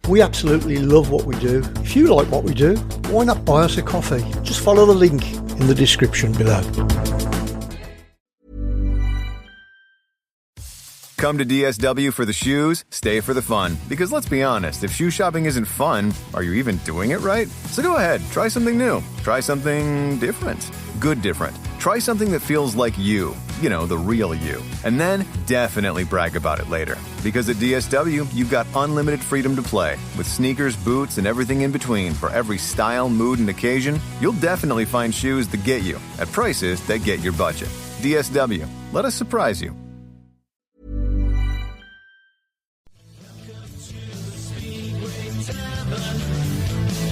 We absolutely love what we do. If you like what we do, why not buy us a coffee? Just follow the link in the description below. Come to DSW for the shoes, stay for the fun. Because let's be honest, if shoe shopping isn't fun, are you even doing it right? So go ahead, try something new. Try something different. Good different. Try something that feels like you. You know, the real you. And then definitely brag about it later. Because at DSW, you've got unlimited freedom to play. With sneakers, boots, and everything in between for every style, mood, and occasion, you'll definitely find shoes that get you at prices that get your budget. DSW. Let us surprise you.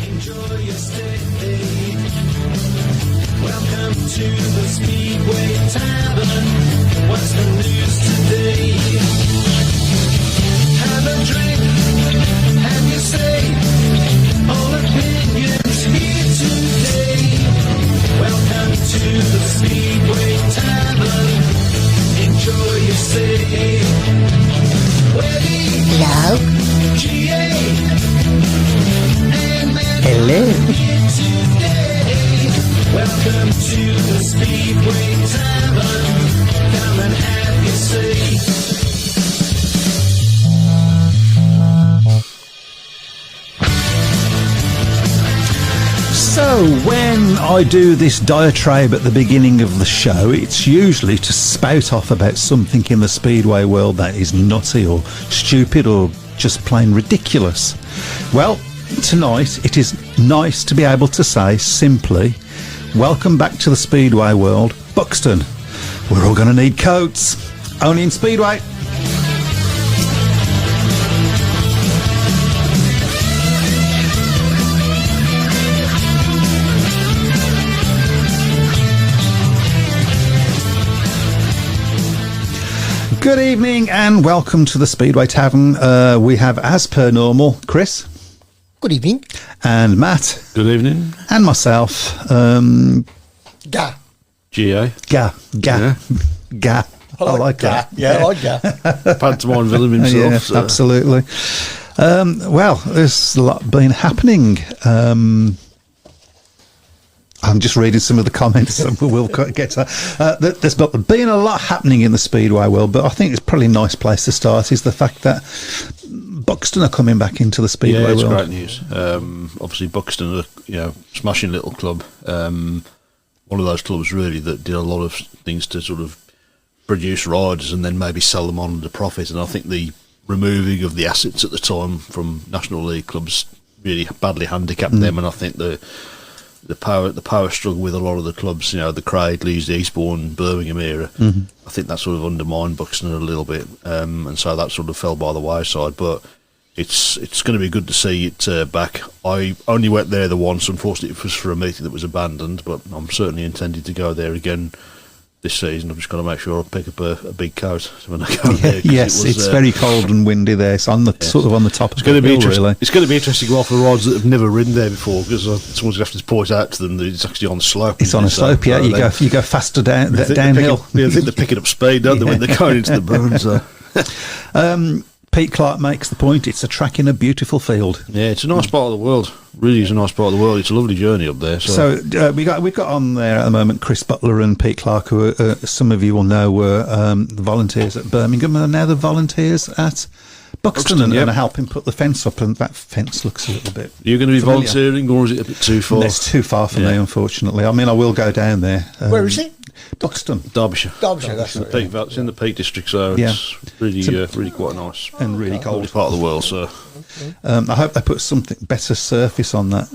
Enjoy your stay. Welcome to the Speedway Tavern. What's the news today? Have a drink, have your say. All opinions here today. Welcome to the Speedway Tavern. Enjoy your stay. Hello. GA. Hello. Welcome to the Speedway Tavern. Come and have your say. So, when I do this diatribe at the beginning of the show, it's usually to spout off about something in the Speedway world that is nutty or stupid or just plain ridiculous. Well, tonight it is nice to be able to say simply, welcome back to the Speedway world, Buxton. We're all going to need coats. Only in Speedway. Good evening and welcome to the Speedway Tavern. We have, as per normal, Chris. Good evening. And Matt. Good evening. And myself. Ga. GA. Ga. Yeah. Ga. I like that. Yeah, I like Ga. Pantomime villain himself. Yeah, so. absolutely. Well, there's a lot been happening. I'm just reading some of the comments and we'll get to that. There's been a lot happening in the Speedway world, but I think it's probably a nice place to start is the fact that Buxton are coming back into the Speedway world. Yeah, it's great news. Obviously, Buxton are smashing little club. One of those clubs really that did a lot of things to sort of produce riders and then maybe sell them on to profit. And I think the removing of the assets at the time from National League clubs really badly handicapped them. And I think the power struggle with a lot of the clubs, the Cradleys, the Eastbourne, Birmingham era, I think that sort of undermined Buxton a little bit, and so that sort of fell by the wayside. But it's going to be good to see it back. I only went there the once, unfortunately it was for a meeting that was abandoned, but I'm certainly intending to go there again this season. I've just got to make sure I pick up a big coat when I go there. Yes, it's very cold and windy there. It's on the sort of on the top of the hill, really. It's going to be interesting for riders that have never ridden there before, because someone's going to have to point out to them that it's actually on the slope. It's on a slope, yeah. You go faster downhill. I think they're picking up speed, don't they, when they're going into the burn. So. Pete Clark makes the point, it's a track in a beautiful field. Yeah, it's a nice part of the world. Really is a nice part of the world. It's a lovely journey up there. So we've got on there at the moment Chris Butler and Pete Clark, who some of you will know were the volunteers at Birmingham, and are now the volunteers at Buxton and are helping put the fence up, and that fence looks a little bit You're going to be familiar. volunteering, or is it a bit too far? It's too far for me, unfortunately. I mean, I will go down there. Where is it? Buxton, Derbyshire. That's in it's in the Peak District, so it's really quite nice and really cold part of the world. So I hope they put something better surface on that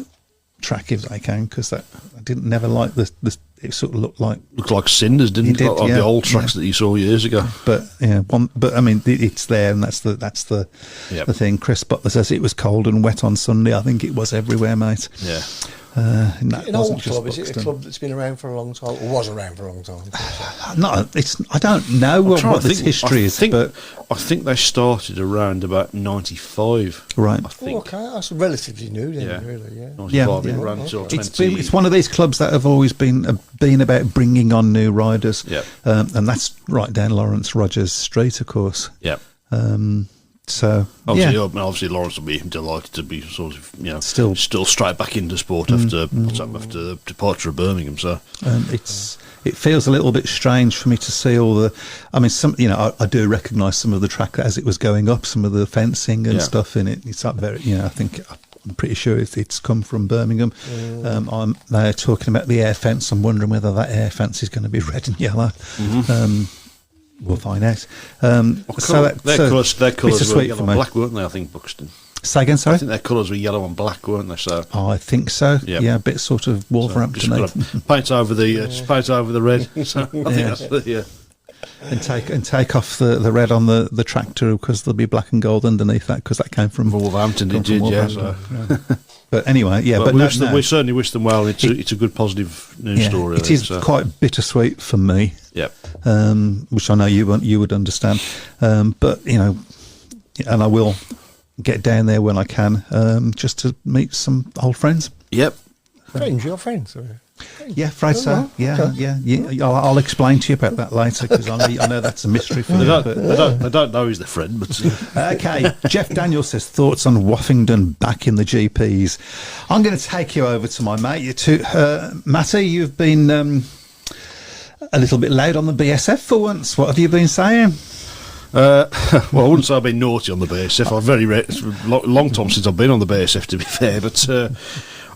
track if they can, because I didn't never like the it sort of looked like cinders, didn't it? Like the old tracks that you saw years ago. But but I mean it's there, and that's the thing. Chris Butler says it was cold and wet on Sunday. I think it was everywhere, mate. Yeah. An old club, is it a club that's been around for a long time, or was around for a long time? I don't know what this history is, but I think they started around about 95. Right. I think. Okay, that's relatively new then, really, 95, it ran until 20. It's one of these clubs that have always been about bringing on new riders, yeah. And that's right down Lawrence Rogers Street, of course. Yeah. So obviously Lawrence will be delighted to be sort of still straight back into sport after the departure of Birmingham. So it feels a little bit strange for me to see all the. I mean, I do recognise some of the track as it was going up, some of the fencing and stuff in it. It's up very. I think I'm pretty sure it's come from Birmingham. They're talking about the air fence. I'm wondering whether that air fence is going to be red and yellow. We'll find out. Their colours were yellow and black, weren't they? I think Buxton. Say again, sorry? I think their colours were yellow and black, weren't they? So I think so. Yep. Yeah, a bit sort of Wolverhampton. So paint over the red. So I think that's and take off the red on the tractor, because there'll be black and gold underneath that, because that came from Wolverhampton. It did, yeah. So. But anyway, we certainly wish them well. It's a good positive news story. It is quite bittersweet for me. Yep. Which I know you would understand. But and I will get down there when I can, just to meet some old friends. Yep. Friends, your friends. Yeah, afraid so. Yeah. I'll explain to you about that later, because I know that's a mystery for you. They don't know he's their friend. But okay, Jeff Daniels says thoughts on Woffington back in the GPs. I'm going to take you over to my mate. Matty, you've been a little bit loud on the BSF for once. What have you been saying? Well, I wouldn't say I've been naughty on the BSF. It's a long time since I've been on the BSF, to be fair, but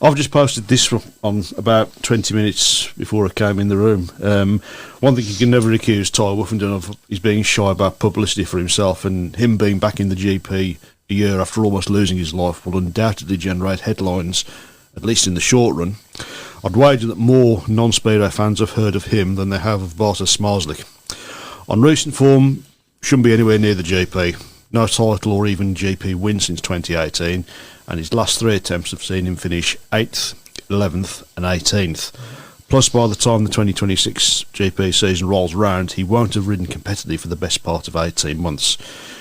I've just posted this on about 20 minutes before I came in the room. One thing you can never accuse Ty Woffington of is being shy about publicity for himself, and him being back in the GP a year after almost losing his life will undoubtedly generate headlines, at least in the short run. I'd wager that more non-Speedo fans have heard of him than they have of Bartosz Zmarzlik. On recent form, shouldn't be anywhere near the GP. No title or even GP win since 2018, and his last 3 attempts have seen him finish 8th, 11th and 18th. Plus, by the time the 2026 GP season rolls round, he won't have ridden competitively for the best part of 18 months.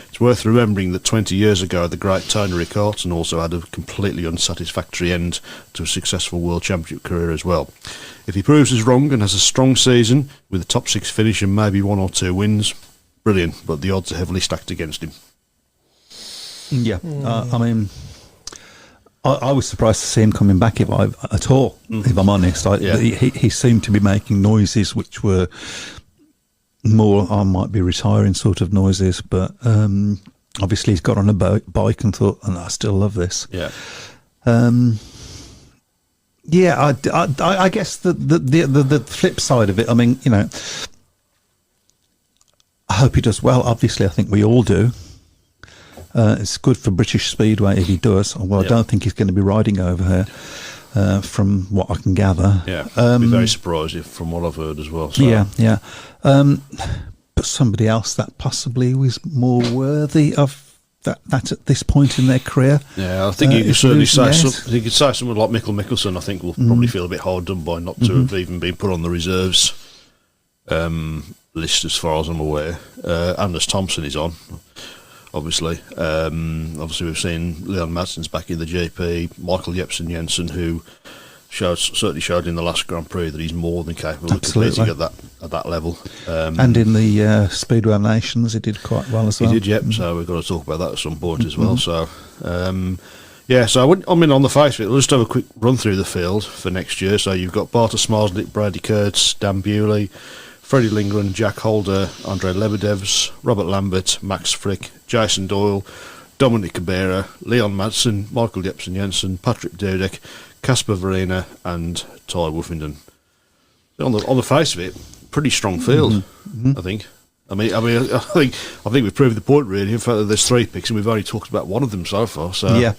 It's worth remembering that 20 years ago the great Tony Riccarton also had a completely unsatisfactory end to a successful World Championship career as well. If he proves us wrong and has a strong season with a top 6 finish and maybe 1 or 2 wins, brilliant, but the odds are heavily stacked against him. Yeah, I mean, I was surprised to see him coming back if I'm honest. He seemed to be making noises which were more, I might be retiring sort of noises, but obviously he's got on a bike and thought, I still love this. Yeah. I guess the flip side of it, I mean, I hope he does well. Obviously, I think we all do. It's good for British Speedway if he does. Well, I don't think he's going to be riding over here, from what I can gather. Yeah, I'd be very surprised from what I've heard as well. So. Yeah. But somebody else that possibly was more worthy of that at this point in their career. Yeah, I think you could certainly say you could say someone like Mikkel Mikkelsen. I think will probably feel a bit hard done by not to have even been put on the reserves list, as far as I'm aware. Anders Thompson is on. Obviously, we've seen Leon Madsen's back in the GP. Michael Jepsen Jensen, who certainly showed in the last Grand Prix that he's more than capable of competing at that level. And in the Speedway Nations, he did quite well as well. He did, yep. So we've got to talk about that at some point as well. So, on the face of it, we'll just have a quick run through the field for next year. So you've got Bartosz Zmarzlik, Brady Kurtz, Dan Bewley, Freddie Lindgren, Jack Holder, Andrei Lebedevs, Robert Lambert, Max Frick, Jason Doyle, Dominic Cabrera, Leon Madsen, Michael Jepsen Jensen, Patrick Dudek, Casper Verena and Ty Woffington. On the face of it, pretty strong field, I think. I think we've proved the point really. In fact, that there's 3 picks and we've only talked about one of them so far. So yeah.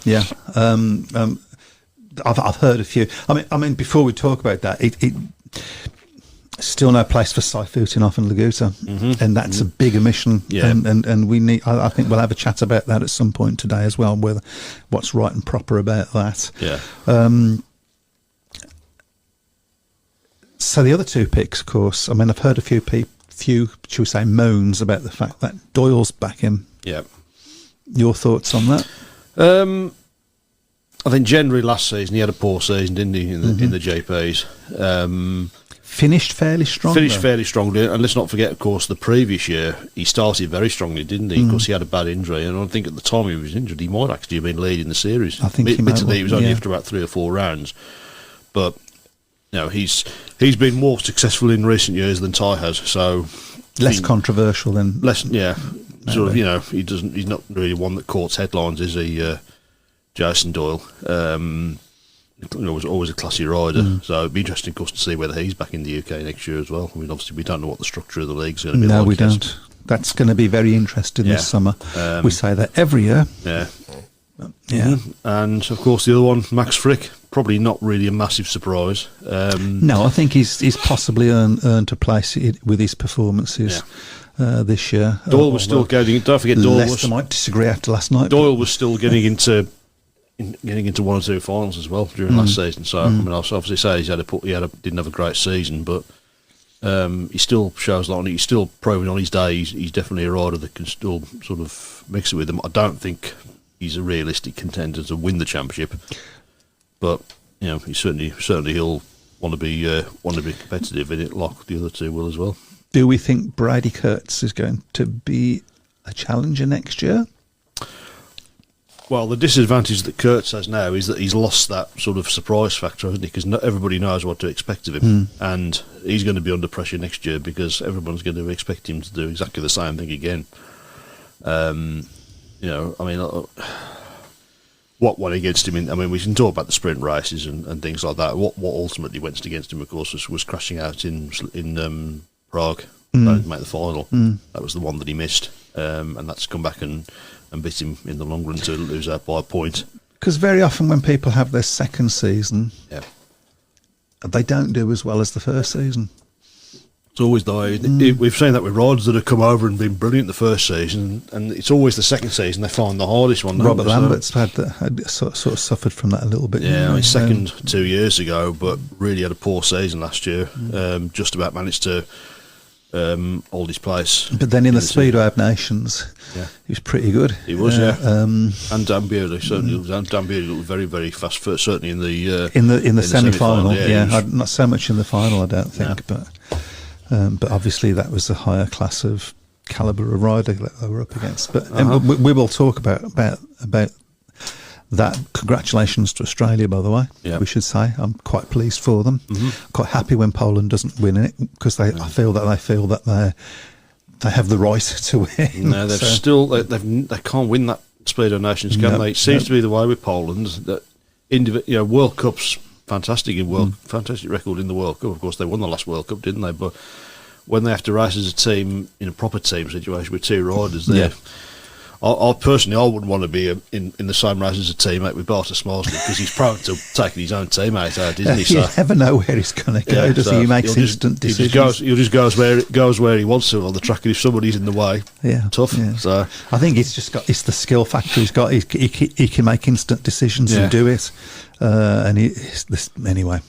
I've heard a few. I mean, before we talk about that, it still no place for Seifutinov and Laguta, and that's a big omission. Yeah. And we need. I think we'll have a chat about that at some point today as well. Whether what's right and proper about that. Yeah. So the other 2 picks, of course. I mean, I've heard a few, shall we say, moans about the fact that Doyle's back in. Yeah. Your thoughts on that? I think generally last season he had a poor season, didn't he, in the GPs? Finished fairly strong. Finished fairly strongly, and let's not forget, of course, the previous year he started very strongly, didn't he? Of course, he had a bad injury, and I think at the time he was injured, he might actually have been leading the series. I think admittedly, he was only after about 3 or 4 rounds, but he's been more successful in recent years than Ty has, so less controversial than less. Yeah, sort of. He's not really one that courts headlines, is he? Jason Doyle. Was always a classy rider, so it'd be interesting, of course, to see whether he's back in the UK next year as well. I mean, obviously, we don't know what the structure of the league's going to be like. No, we don't. That's going to be very interesting this summer. We say that every year. Yeah. Yeah. And, of course, the other one, Max Frick, probably not really a massive surprise. No, I think he's possibly earned a place with his performances this year. Doyle was still getting... Don't forget, Doyle Leicester might disagree after last night. Doyle was still getting into 1 or 2 finals as well during last season. So I mean, I'll obviously say didn't have a great season, but he still shows like he's still proving on his day. He's definitely a rider that can still sort of mix it with them. I don't think he's a realistic contender to win the championship, but he certainly he'll want to be competitive in it, like the other two will as well. Do we think Brady Kurtz is going to be a challenger next year? Well, the disadvantage that Kurtz has now is that he's lost that sort of surprise factor, hasn't he? Because everybody knows what to expect of him, and he's going to be under pressure next year because everyone's going to expect him to do exactly the same thing again. I mean, what went against him? We can talk about the sprint races and things like that. What ultimately went against him, of course, was crashing out in Prague to make the final. That was the one that he missed, and that's come back and beat him in the long run to lose out by a point. Because very often when people have their second season, they don't do as well as the first season. It's always the way. We've seen that with riders that have come over and been brilliant the first season, and it's always the second season they find the hardest one. Robert Lambert's had sort of suffered from that a little bit. Yeah, second 2 years ago, but really had a poor season last year. Just about managed to hold his place. But then in the Speedway of Nations, he was pretty good. He was, and Dan Beardy certainly. Dan Beardy looked very, very fast. First, certainly in the semi-final. Not so much in the final, I don't think. But obviously that was a higher class of calibre of rider that they were up against. But we will talk about that. Congratulations to Australia, by the way. We should say I'm quite pleased for them. Quite happy when Poland doesn't win it, because I feel that they have the right to win. No, they can't win that Speedo Nations, can they? It seems to be the way with Poland that World Cups fantastic fantastic record in the World Cup. Of course, they won the last World Cup, didn't they? But when they have to race as a team in a proper team situation with 2 riders there. I personally wouldn't want to be in the same race as a teammate with Barter Smarsley, because he's prone to taking his own teammate out, isn't he? So, you never know where he's going to go, does he? He makes instant decisions. He just goes where he wants to on the track, and if somebody's in the way, tough. Yeah. So I think it's the skill factor he's got. He can make instant decisions and do it. Anyway.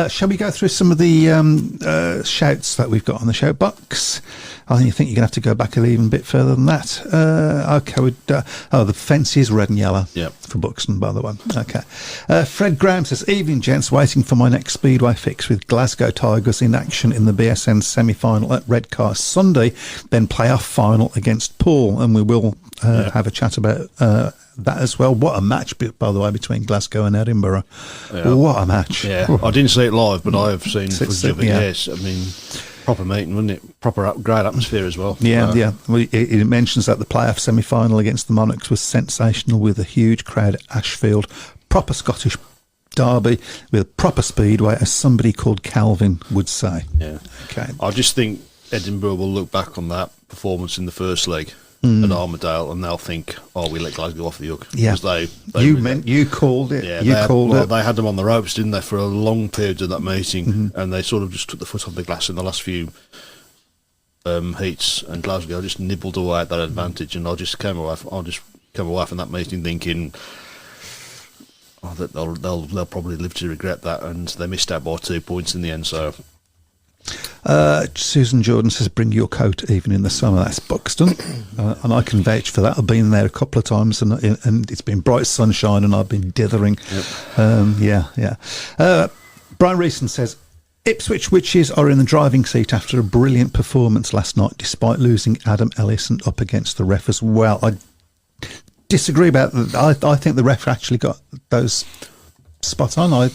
Shall we go through some of the shouts that we've got on the shout box? I think you're going to have to go back an even bit further than that. The fence is red and yellow for Buxton, by the way. Okay. Fred Graham says, evening gents, waiting for my next Speedway fix with Glasgow Tigers in action in the BSN semi-final at Redcar Sunday, then playoff final against Paul, and we will have a chat about that as well. What a match, by the way, between Glasgow and Edinburgh. What a match. I didn't see it live, but I have seen footage of it. Yes, I mean, proper meeting, wasn't it? Proper great atmosphere as well. Well, it mentions that the playoff semi-final against the Monarchs was sensational, with a huge crowd at Ashfield. Proper Scottish derby with a proper speedway, as somebody called Calvin would say. Okay. I just think Edinburgh will look back on that performance in the first leg at Armadale, and they'll think, we let Glasgow off the hook. Yeah, you called it. Yeah, they had them on the ropes, didn't they, for a long period of that meeting, and they sort of just took the foot off the gas in the last few heats, and Glasgow just nibbled away at that advantage, and I just came away from that meeting thinking, that they'll probably live to regret that, and they missed out by 2 points in the end. So Susan Jordan says, bring your coat even in the summer. That's Buxton. And I can vouch for that. I've been there a couple of times and it's been bright sunshine and I've been dithering. Yep. Brian Reeson says, Ipswich Witches are in the driving seat after a brilliant performance last night, despite losing Adam Ellis and up against the ref as well. I disagree about that. I think the ref actually got those spot on. I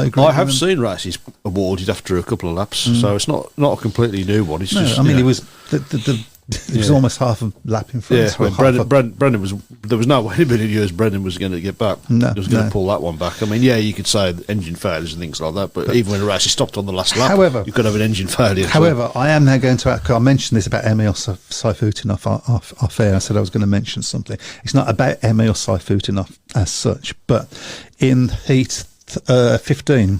agree. I have seen races awarded after a couple of laps, so it's not a completely new one. It's just, it was it was almost half a lap in front. Yeah, Brendan was. There was no way in a million years Brendan was going to get back. No, he was going to pull that one back. I mean, you could say engine failures and things like that, but even when a race is stopped on the last lap, you could have an engine failure. However, I am now going to. I mentioned this about Emil Saifutinov off air. I said I was going to mention something. It's not about Emil Saifutinov as such, but in heat 15.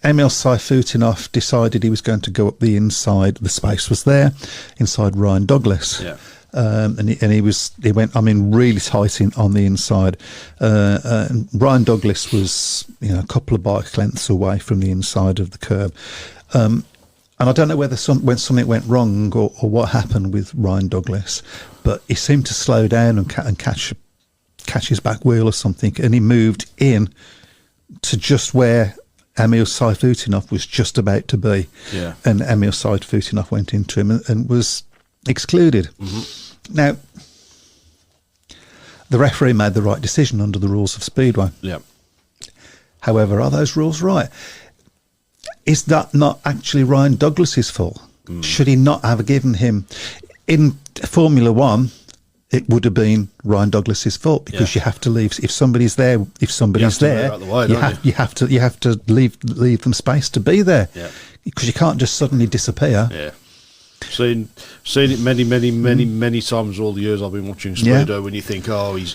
Emil Saifutinov decided he was going to go up the inside. The space was there, inside Ryan Douglas. Yeah. And he went, really tight on the inside. And Ryan Douglas was, a couple of bike lengths away from the inside of the curb. And I don't know whether when something went wrong or what happened with Ryan Douglas, but he seemed to slow down and catch his back wheel or something, and he moved in to just where Emil Saifutinov was just about to be. Yeah. And Emil Saifutinov went into him and was excluded. Mm-hmm. Now, the referee made the right decision under the rules of Speedway. Yeah. However, are those rules right? Is that not actually Ryan Douglas's fault? Should he not have given him... In Formula One, it would have been Ryan Douglas's fault because you have to leave if somebody's there. If somebody's there, you have to leave them space to be there. Yeah. Because you can't just suddenly disappear. Yeah. Seen it many times all the years I've been watching Speedo. When you think,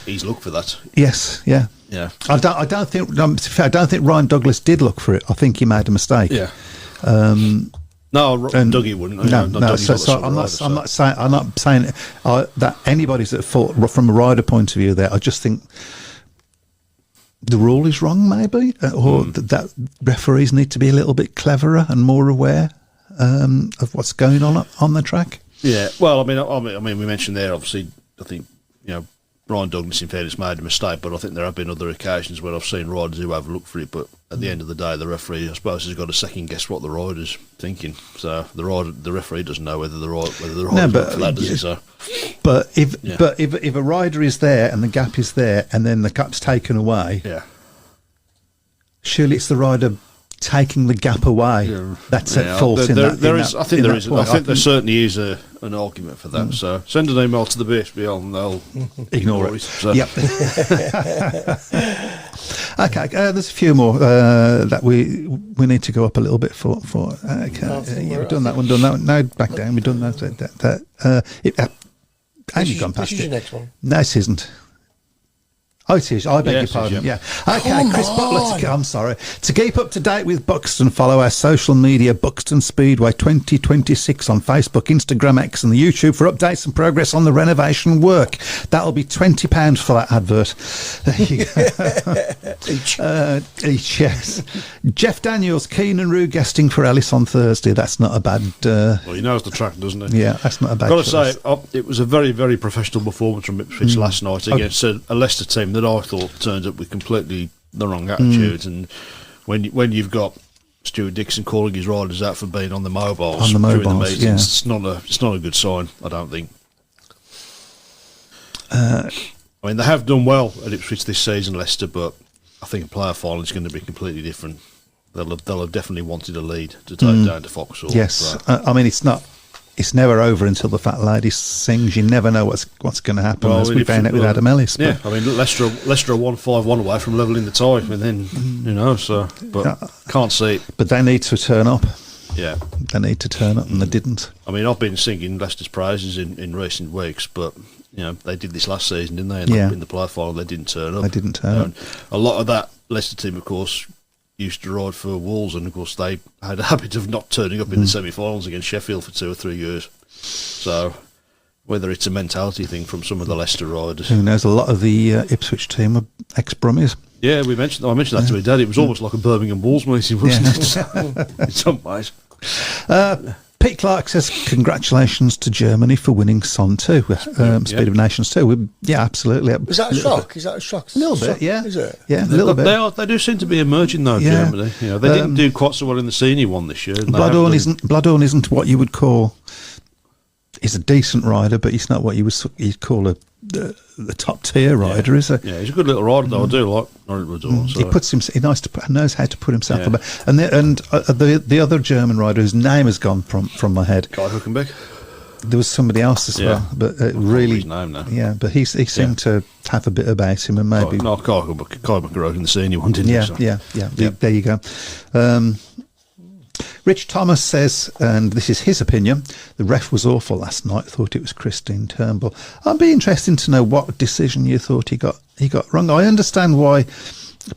he's looked for that. Yes. Yeah. Yeah. I don't think Ryan Douglas did look for it. I think he made a mistake. Yeah. No, Dougie wouldn't. No. So I'm not saying that anybody's at fault from a rider point of view. There, I just think the rule is wrong, maybe, or that referees need to be a little bit cleverer and more aware of what's going on the track. Yeah. Well, I mean, we mentioned there. Obviously, I think Ryan Douglas, in fairness, made a mistake, but I think there have been other occasions where I've seen riders who have looked for it, but at the end of the day, the referee, I suppose, has got to second guess what the rider's thinking. So the referee doesn't know whether the rider's looked for that, does he? So, but if a rider is there and the gap is there, and then the gap's taken away, surely it's the rider taking the gap away that's at fault. I think there certainly is an argument for that. So send an email to the BSBL and they'll ignore it. So. Yep. Okay, there's a few more that we need to go up a little bit for. We've done that one. No, back down. We've done that. And you've gone past it. This is your next one. No, it isn't. Oh, it is. I beg your pardon. Yeah. Okay, Chris Butler. I'm sorry. To keep up to date with Buxton, follow our social media, Buxton Speedway 2026 on Facebook, Instagram, X, and the YouTube for updates and progress on the renovation work. That'll be £20 for that advert. Each, yes. Jeff Daniels, Keen and Rue guesting for Ellis on Thursday. That's not a bad. Well, he knows the track, doesn't he? Yeah, that's not a bad. Got to say, it was a very, very professional performance from Ipswich last night against a Leicester team that I thought turned up with completely the wrong attitude. And when you've got Stuart Dixon calling his riders out for being on the mobiles during the meetings, it's not a good sign, I don't think. I mean, they have done well at Ipswich this season, Leicester, but I think a player final is going to be completely different. They'll have definitely wanted a lead to take down to Foxhall. Yes, I mean, it's never over until the fat lady sings. You never know what's going to happen, as we found out with Adam Ellis. Yeah, I mean, Leicester are 1-5-1 away from levelling the tie, and then, but can't see it. But they need to turn up. Yeah. They need to turn up, and they didn't. I mean, I've been singing Leicester's praises in recent weeks, but, they did this last season, didn't they? And in the player final, they didn't turn up. They didn't turn up. A lot of that Leicester team, of course, used to ride for Wolves, and of course they had a habit of not turning up in the semi-finals against Sheffield for 2 or 3 years. So whether it's a mentality thing from some of the Leicester riders, who knows? A lot of the Ipswich team ex-Brummies. Yeah, I mentioned that to my dad. It was almost like a Birmingham Bulls meeting, wasn't it? In some ways. Pete Clark says, congratulations to Germany for winning Son 2, Speed of Nations 2. Yeah, absolutely. Is that a shock? Is that a shock? A little bit, yeah. Is it? Yeah, a little bit. They do seem to be emerging, though, Germany. You know, they didn't do quite so well in the senior one this year. Bloodhorn isn't what you would call... He's a decent rider, but he's not what you'd call the top tier rider, is he? Yeah, he's a good little rider, though. I do like Bloodhorn. So. He knows how to put himself about. And the other German rider whose name has gone from my head. Kai Hülkenberg. There was somebody else as well, but really, his name now. Yeah, but he seemed to have a bit about him, and maybe Kai McGraw in the senior one, didn't he? So. Yeah. There you go. Rich Thomas says, and this is his opinion, the ref was awful last night. Thought it was Christine Turnbull. I'd be interested to know what decision you thought he got wrong. I understand why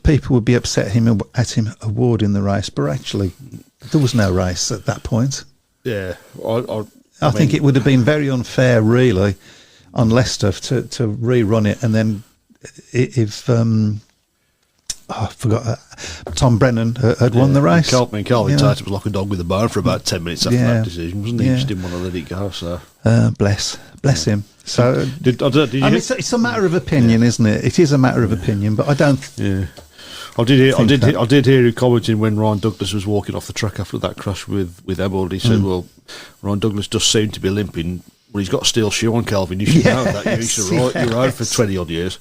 people would be upset at him awarding the race, but actually there was no race at that point. Yeah, I think it would have been very unfair, really, on Leicester to rerun it, and then if I forgot Tom Brennan had won the race. Calvin Tate was like a dog with a bone for about 10 minutes after that decision, wasn't he? He just didn't want to let it go. So bless him. So it's a matter of opinion, isn't it? It is a matter of opinion, but I don't. Yeah. I did hear him commenting when Ryan Douglas was walking off the track after that crash with Ebold. He said, "Well, Ryan Douglas does seem to be limping. Well, he's got a steel shoe on, Calvin. You should know that. You should ride for 20 odd years."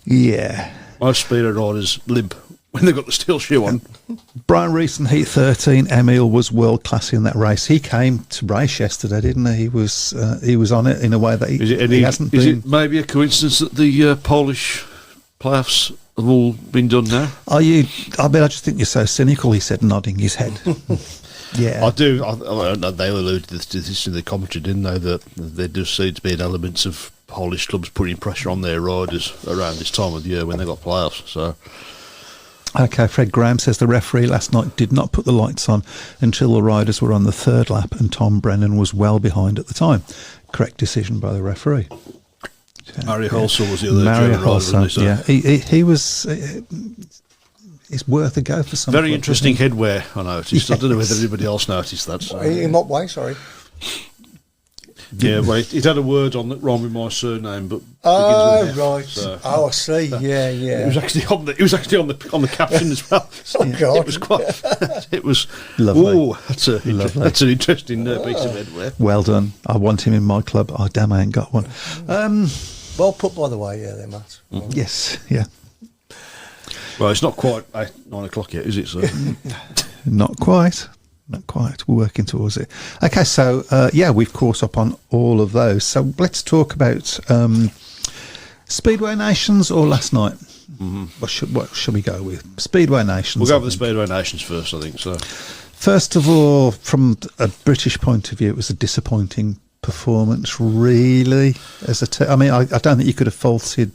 Yeah. Most speeder riders limp when they've got the steel shoe on. Brian Rees in Heat 13, Emil was world class in that race. He came to race yesterday, didn't he? He was on it in a way that he hasn't been. Is it maybe a coincidence that the Polish playoffs have all been done now? I just think you're so cynical, he said, nodding his head. Yeah. I do. They alluded to this in the commentary, didn't they, that there does seem to be an element of Polish clubs putting pressure on their riders around this time of the year when they got playoffs. So, okay, Fred Graham says the referee last night did not put the lights on until the riders were on the third lap, and Tom Brennan was well behind at the time. Correct decision by the referee. Mario Hulsall was the other German rider. Yeah, he was. It's worth a go for some. Very interesting headwear, I noticed. Yes. I don't know whether anybody else noticed that. So. In what way? Sorry. Yeah, well, it had a word on that wrong with my surname, but right. So. Oh, I see. Yeah. It was actually on the caption as well. Oh God! It was quite. It was lovely. Oh, that's an interesting piece of headwear. Well done. I want him in my club. Oh damn, I ain't got one. Well put, by the way. Yeah, there, Matt. Mm-hmm. Yes. Yeah. Well, it's not quite 9 o'clock yet, is it, sir? Not quite. We're working towards it. Okay, so, we've caught up on all of those. So let's talk about Speedway Nations or last night. Mm-hmm. What should we go with? Speedway Nations. We'll go with the Speedway Nations first, I think. So, first of all, from a British point of view, it was a disappointing performance, really. I don't think you could have faulted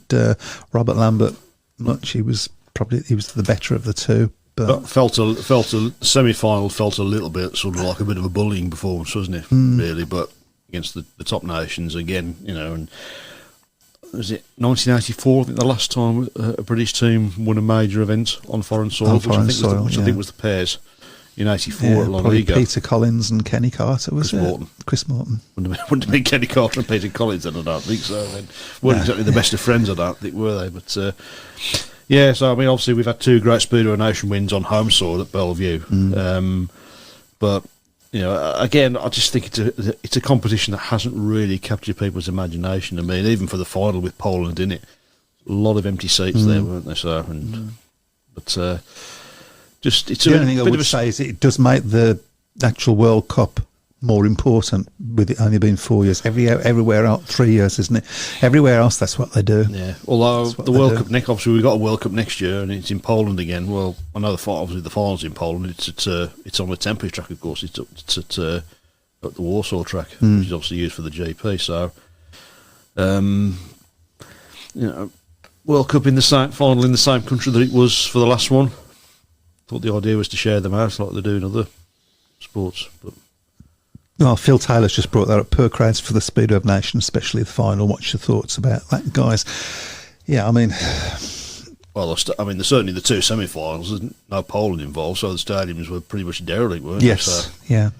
Robert Lambert much. He was the better of the two. But felt a semi-final felt a little bit sort of like a bit of a bullying performance, wasn't it? Really, but against the top nations again, and was it 1984? I think the last time a British team won a major event on foreign soil, which I think was the Pairs in '84 at Longego. Peter Collins and Kenny Carter Chris Morton. Wouldn't have been Kenny Carter and Peter Collins then, I don't think so. They weren't exactly the best of friends, I don't think, were they? But. Yeah, so I mean, obviously we've had two great Speedway Nation wins on home soil at Bellevue, but again, I just think it's a competition that hasn't really captured people's imagination. I mean, even for the final with Poland in it, a lot of empty seats there, weren't there? So, just it's the only thing I would say is it does make the actual World Cup more important, with it only being 4 years. Everywhere else, 3 years, isn't it? Everywhere else, that's what they do. Yeah. Although the World Cup obviously we've got a World Cup next year, and it's in Poland again. Well, I know obviously the final's in Poland. It's on the Tempe track, of course. It's at the Warsaw track, which is obviously used for the GP. So, World Cup in the same final in the same country that it was for the last one. Thought the idea was to share them out like they do in other sports, but. Well, Phil Taylor's just brought that up. Poor crowds for the Speedway of Nations, especially the final. What's your thoughts about that, guys? Yeah, I mean, Well, there's certainly the two semi-finals. There's no polling involved, so the stadiums were pretty much derelict, weren't they? yes, So, yeah.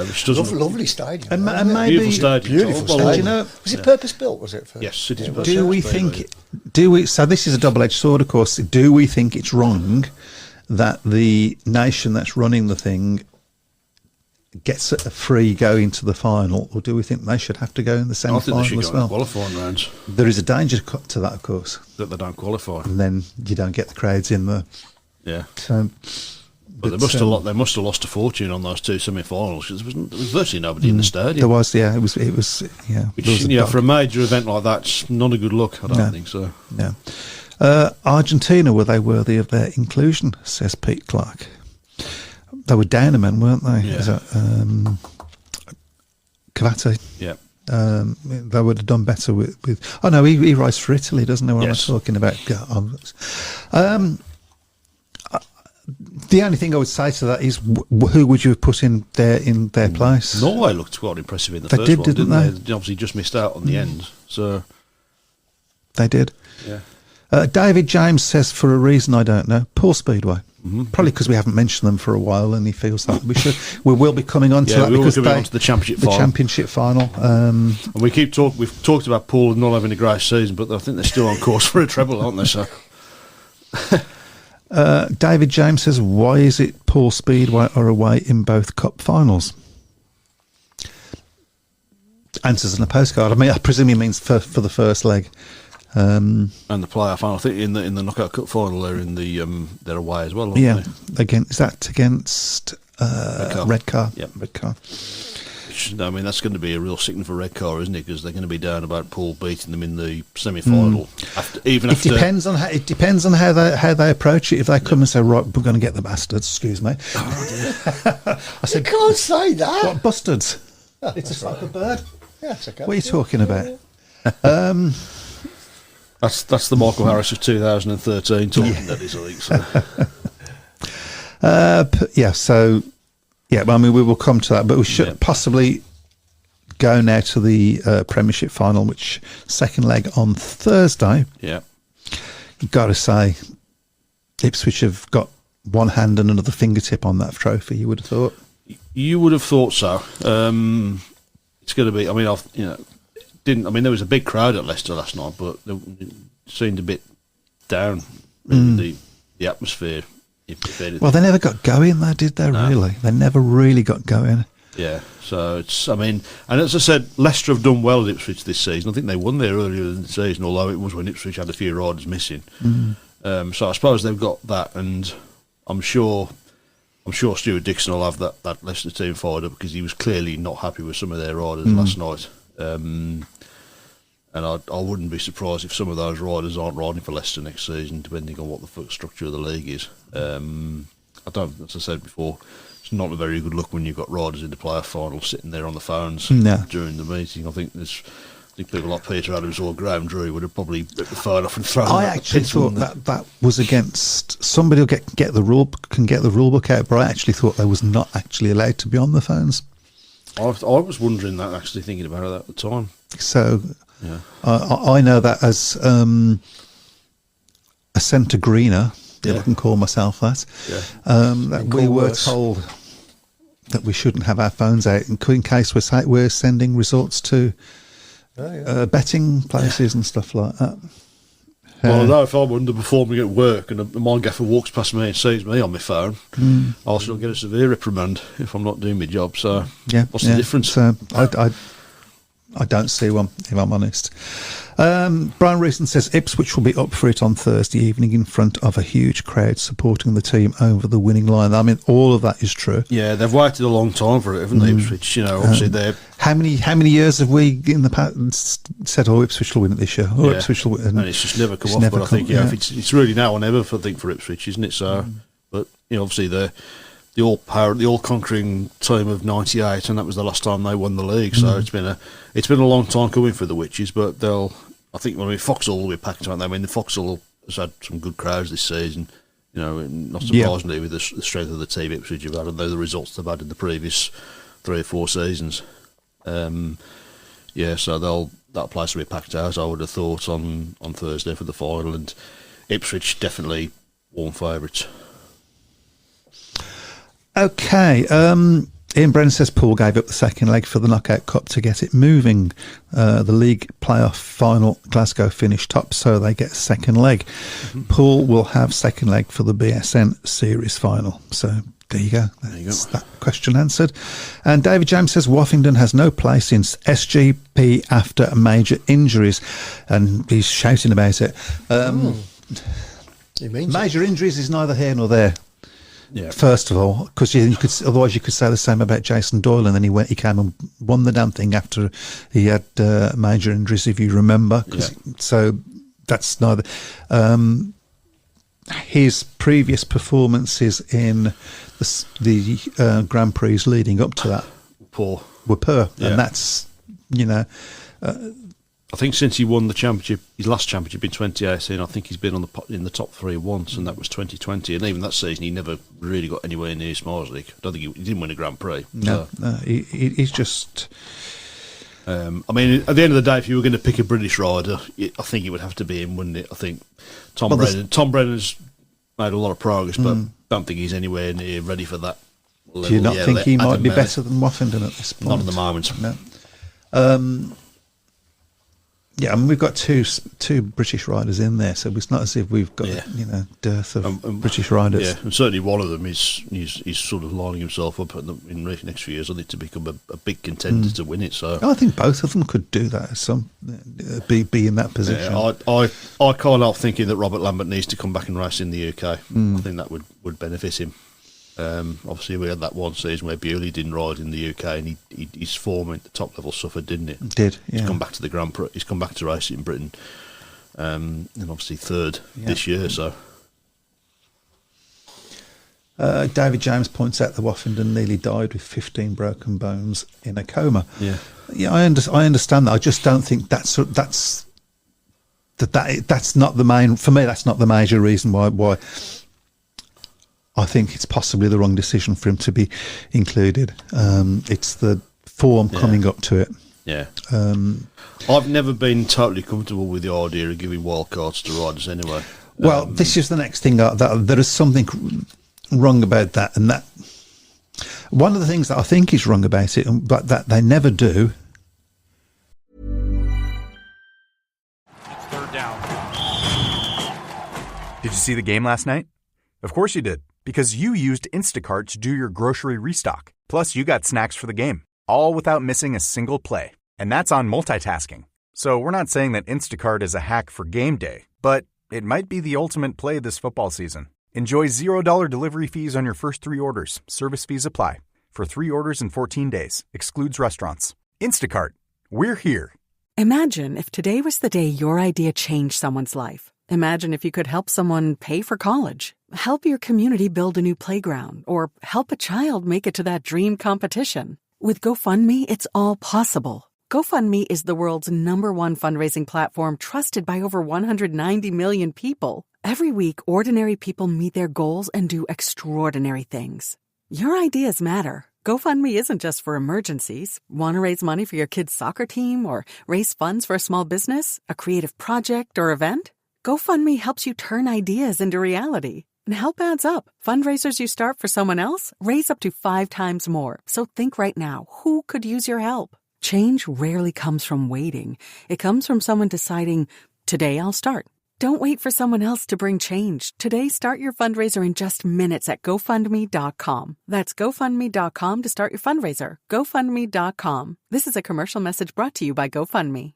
which doesn't. Lovely stadium. And, though, and isn't it? maybe Beautiful stadium. Beautiful Well, stadium. you know- was it purpose built? Was it? For, Yes, it is. Yeah, Do we think? Do we? So this is a double-edged sword, of course. Do we think it's wrong that the nation that's running the thing gets a free go into the final, or do we think they should have to go in the I think they semi-final should as go in the well? qualifying rounds There is a danger to that, of course, that they don't qualify. and then you don't get the crowds in there. Yeah, So, but they must have lost a fortune on those two semi-finals because there was virtually nobody in the stadium. there was, yeah, it was, yeah. Which, there was a yeah, dot. for a major event like that, it's not a good look. I don't No. think so. Yeah. Argentina, were they worthy of their inclusion, says Pete Clark. They were Downermen, weren't they? Yeah. Is that, Cavati. Yeah, They would have done better with. Oh no, he writes for Italy, doesn't he? What Yes. am I talking about? The only thing I would say to that is, who would you have put in their place? Norway looked quite impressive in the They first did, one, didn't didn't they? They obviously just missed out on the end. So They did. yeah, David James says, for a reason I don't know, poor Speedway. Probably because we haven't mentioned them for a while, and he feels that we should. We will be coming on to Yeah, that we will be because coming on to the championship final. championship final. and we've talked about Poole not having a great season, but I think they're still on course for a treble, aren't they? So David James says, why is it poor Speedway are away in both cup finals? Answers in a postcard. I mean, I presume he means for the first leg. and the playoff final, I think in the knockout cup final, they're away as well. Aren't Yeah, they? is that against Red Car? Yep. Red Car. Which, I mean, that's going to be a real signal for Red Car, isn't it? Because they're going to be down about Poole beating them in the semi-final. It depends on how they approach it. If they come and say, right, we're going to get the bastards. Excuse me. I said, You can't say that. what bastards? It's a type of bird. Yeah, it's okay. What are you talking about? That's the Michael Harris of 2013 talking. That is, I think. So. I mean, we will come to that, but we should possibly go now to the Premiership final, which second leg on Thursday. Yeah. You've got to say, Ipswich have got one hand and another fingertip on that trophy. You would have thought. You would have thought so. It's going to be. I mean, there was a big crowd at Leicester last night, but it seemed a bit down. Really, the atmosphere. If anything. Well, they never got going, though, did they? No. Really, they never really got going. Yeah. So it's. I mean, and as I said, Leicester have done well at Ipswich this season. I think they won there earlier in the season, although it was when Ipswich had a few riders missing. So I suppose they've got that, and I'm sure Stuart Dixon will have that Leicester team fired up because he was clearly not happy with some of their riders last night. And I wouldn't be surprised if some of those riders aren't riding for Leicester next season, depending on what the structure of the league is. As I said before, it's not a very good look when you've got riders in the playoff final sitting there on the phones during the meeting. I think people like Peter Adams or Graham Drew would have probably ripped the phone off and thrown it. I actually thought that was against somebody will get the rule book out, but I actually thought they was not actually allowed to be on the phones. I was wondering that, actually thinking about it at the time. So Yeah. I know that as a centre greener, if I can call myself that. That we were told that we shouldn't have our phones out in case we're sending resorts to betting places and stuff like that. Well, I know if I'm underperforming at work and a mine gaffer walks past me and sees me on my phone, I shall get a severe reprimand if I'm not doing my job. So, what's the difference? So I don't see one, if I'm honest. Browne Reason says Ipswich will be up for it on Thursday evening in front of a huge crowd supporting the team over the winning line. I mean, all of that is true. Yeah, they've waited a long time for it, haven't they, Ipswich? You know, obviously they're... How many years have we in the past said, Ipswich will win it this year? Ipswich will win. And it's just never come off. But I think, if it's really now or never, I think, for Ipswich, isn't it? So, but, obviously the all-conquering team of '98, and that was the last time they won the league. So it's been a long time coming for the Witches, but Foxhull will be packed, aren't they? I mean, the Foxhull has had some good crowds this season. Not surprisingly with the strength of the team Ipswich have had, and the results they've had in the previous 3 or 4 seasons. So that place will be packed out, I would have thought, on Thursday for the final, and Ipswich definitely warm favourites. Okay, Ian Brennan says Paul gave up the second leg for the Knockout Cup to get it moving. The league playoff final, Glasgow finished top, so they get a second leg. Paul will have second leg for the BSN series final. So there you go. That's that question answered. And David James says Woffington has no place in SGP after major injuries, and he's shouting about it. He means Major injuries is neither here nor there. Yeah. First of all, because otherwise you could say the same about Jason Doyle, and then he came and won the damn thing after he had major injuries, if you remember. So that's neither. His previous performances in the Grand Prix leading up to that were poor, and that's I think since he won the championship, his last championship in 2018, I think he's been in the top three once, and that was 2020. And even that season, he never really got anywhere near Smiles League. I don't think he didn't win a Grand Prix. No, he's just. I mean, at the end of the day, if you were going to pick a British rider, I think it would have to be him, wouldn't it? I think Tom Brennan's made a lot of progress, but I don't think he's anywhere near ready for that level. Do you not think he might be better than Woffington at this point? Not at the moment. No. Yeah, I mean, we've got two British riders in there, so it's not as if we've got dearth of British riders. Yeah, and certainly one of them is sort of lining himself up in the next few years, I think, to become a big contender to win it. So I think both of them could do that. Be in that position. Yeah, I can't help thinking that Robert Lambert needs to come back and race in the UK. I think that would benefit him. Obviously, we had that one season where Bewley didn't ride in the UK, and his form at the top level suffered, didn't it? Did, yeah. He's come back to the Grand Prix. He's come back to racing in Britain, and obviously third this year. So, David James points out that Woffington nearly died with 15 broken bones in a coma. Yeah, I understand that. I just don't think that's not the main. For me, that's not the major reason why. I think it's possibly the wrong decision for him to be included. It's the form coming up to it. Yeah. I've never been totally comfortable with the idea of giving wildcards to riders anyway. Well, this is the next thing. That there is something wrong about that. And that one of the things that I think is wrong about it, but that they never do. Third down. Did you see the game last night? Of course you did. Because you used Instacart to do your grocery restock. Plus, you got snacks for the game, all without missing a single play. And that's on multitasking. So we're not saying that Instacart is a hack for game day, but it might be the ultimate play this football season. Enjoy $0 delivery fees on your first 3 orders. Service fees apply. For 3 orders in 14 days. Excludes restaurants. Instacart. We're here. Imagine if today was the day your idea changed someone's life. Imagine if you could help someone pay for college, help your community build a new playground, or help a child make it to that dream competition. With GoFundMe, it's all possible. GoFundMe is the world's #1 fundraising platform trusted by over 190 million people. Every week, ordinary people meet their goals and do extraordinary things. Your ideas matter. GoFundMe isn't just for emergencies. Want to raise money for your kid's soccer team or raise funds for a small business, a creative project, or event? GoFundMe helps you turn ideas into reality. And help adds up. Fundraisers you start for someone else raise up to 5 times more. So think right now, who could use your help? Change rarely comes from waiting. It comes from someone deciding, today I'll start. Don't wait for someone else to bring change. Today, start your fundraiser in just minutes at GoFundMe.com. That's GoFundMe.com to start your fundraiser. GoFundMe.com. This is a commercial message brought to you by GoFundMe.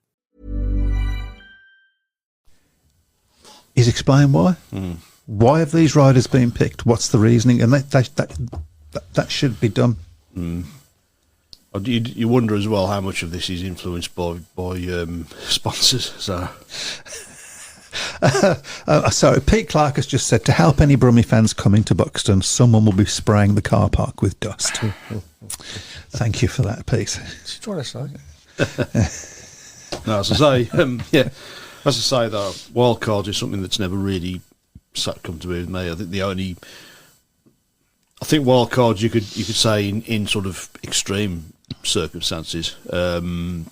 He's explained why. Why have these riders been picked? What's the reasoning? And that should be done. You wonder as well how much of this is influenced by sponsors. So, sorry, Pete Clark has just said to help any Brummie fans coming to Buxton, someone will be spraying the car park with dust. Thank you for that, Pete. What's he trying to say? No, as I say, as I say, though, wildcards is something that's never really come to be with me. I think wildcards you could say in sort of extreme circumstances. I'm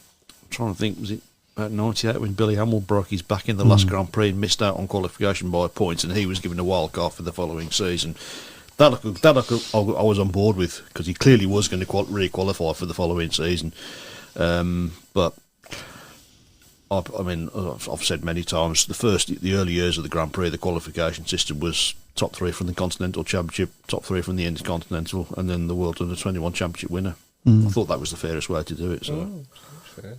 trying to think, was it about 98 when Billy Hamill broke his back in the last Grand Prix and missed out on qualification by a point, and he was given a wild card for the following season. That I was on board with, because he clearly was going to re-qualify for the following season. But I mean, I've said many times, the early years of the Grand Prix, the qualification system was top 3 from the Continental Championship, top 3 from the Intercontinental, and then the World Under 21 Championship winner. I thought that was the fairest way to do it. So. Fair.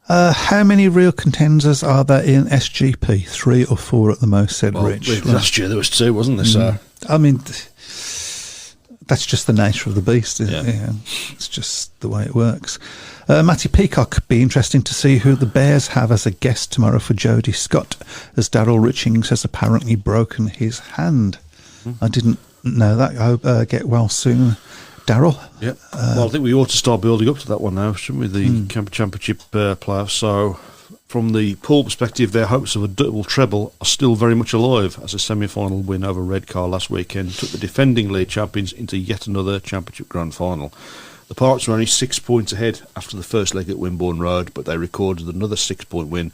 How many real contenders are there in SGP? 3 or 4 at the most, said Rich. Last year there was 2, wasn't there? So. I mean, that's just the nature of the beast, isn't it? Yeah. Yeah. It's just the way it works. Matty Peacock, be interesting to see who the Bears have as a guest tomorrow for Jody Scott, as Daryl Richings has apparently broken his hand. I didn't know that. I hope get well soon, Daryl. Yeah. Well, I think we ought to start building up to that one now, shouldn't we? The Championship playoffs. So, from the pool perspective, their hopes of a double treble are still very much alive, as a semi-final win over Redcar last weekend took the defending league champions into yet another Championship Grand Final. The Pirates were only 6 points ahead after the first leg at Wimborne Road, but they recorded another 6-point win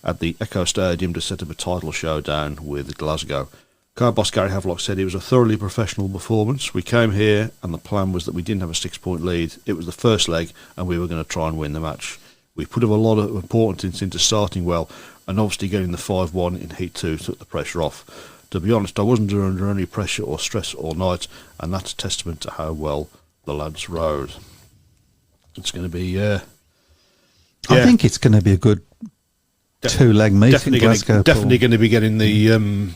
at the Echo Stadium to set up a title showdown with Glasgow. Car boss Gary Havelock said it was a thoroughly professional performance. We came here and the plan was that we didn't have a 6-point lead. It was the first leg and we were going to try and win the match. We put a lot of importance into starting well, and obviously getting the 5-1 in Heat 2 took the pressure off. To be honest, I wasn't under any pressure or stress all night, and that's a testament to how well the lads rode. It's going to be... I think it's going to be a good 2-leg meeting. Definitely going to be getting the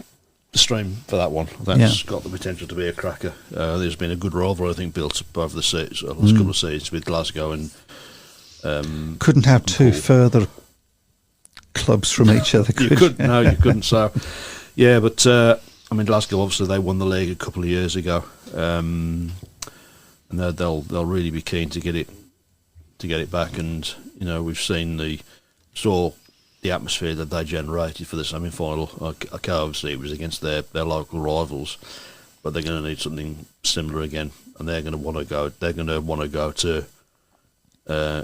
stream for that one. That's got the potential to be a cracker. There's been a good rivalry, I think, built up over the last couple of seasons with Glasgow and... couldn't have 2 further clubs from each other, could you? No, you couldn't. So, yeah, but I mean, Glasgow obviously they won the league a couple of years ago, and they'll really be keen to get it back. And you know, we've saw the atmosphere that they generated for the semi-final. Okay, obviously it was against their local rivals, but they're going to need something similar again, and they're going to want to go. They're going to want to go to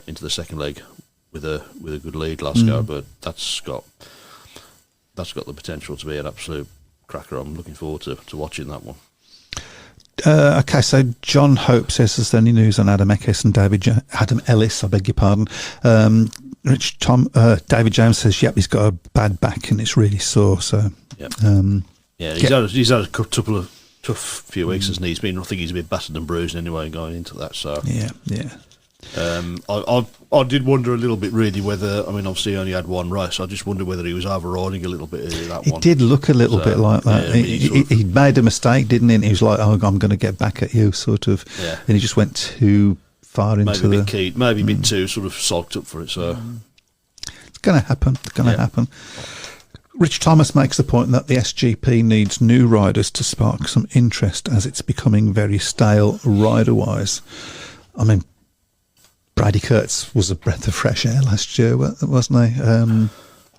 into the second leg with a good lead, Glasgow, but that's got the potential to be an absolute cracker. I'm looking forward to watching that one. Okay, so John Hope says, is there any news on Adam Eckes and Adam Ellis? I beg your pardon. David James says, yep, he's got a bad back and it's really sore. So, yep. He's had a couple of tough few weeks, hasn't he? I think he's a bit battered and bruised anyway going into that. So yeah. I did wonder a little bit really whether, I mean, obviously he only had one race. I just wondered whether he was overriding a little bit in that one. It did look a little bit like that. Yeah, he made a mistake, didn't he? And he was like, "Oh, I'm going to get back at you," sort of. Yeah. And he just went too far into maybe a bit too sort of sulked up for it. So it's going to happen. It's going to happen. Rich Thomas makes the point that the SGP needs new riders to spark some interest, as it's becoming very stale rider-wise. I mean, Brady Kurtz was a breath of fresh air last year, wasn't he?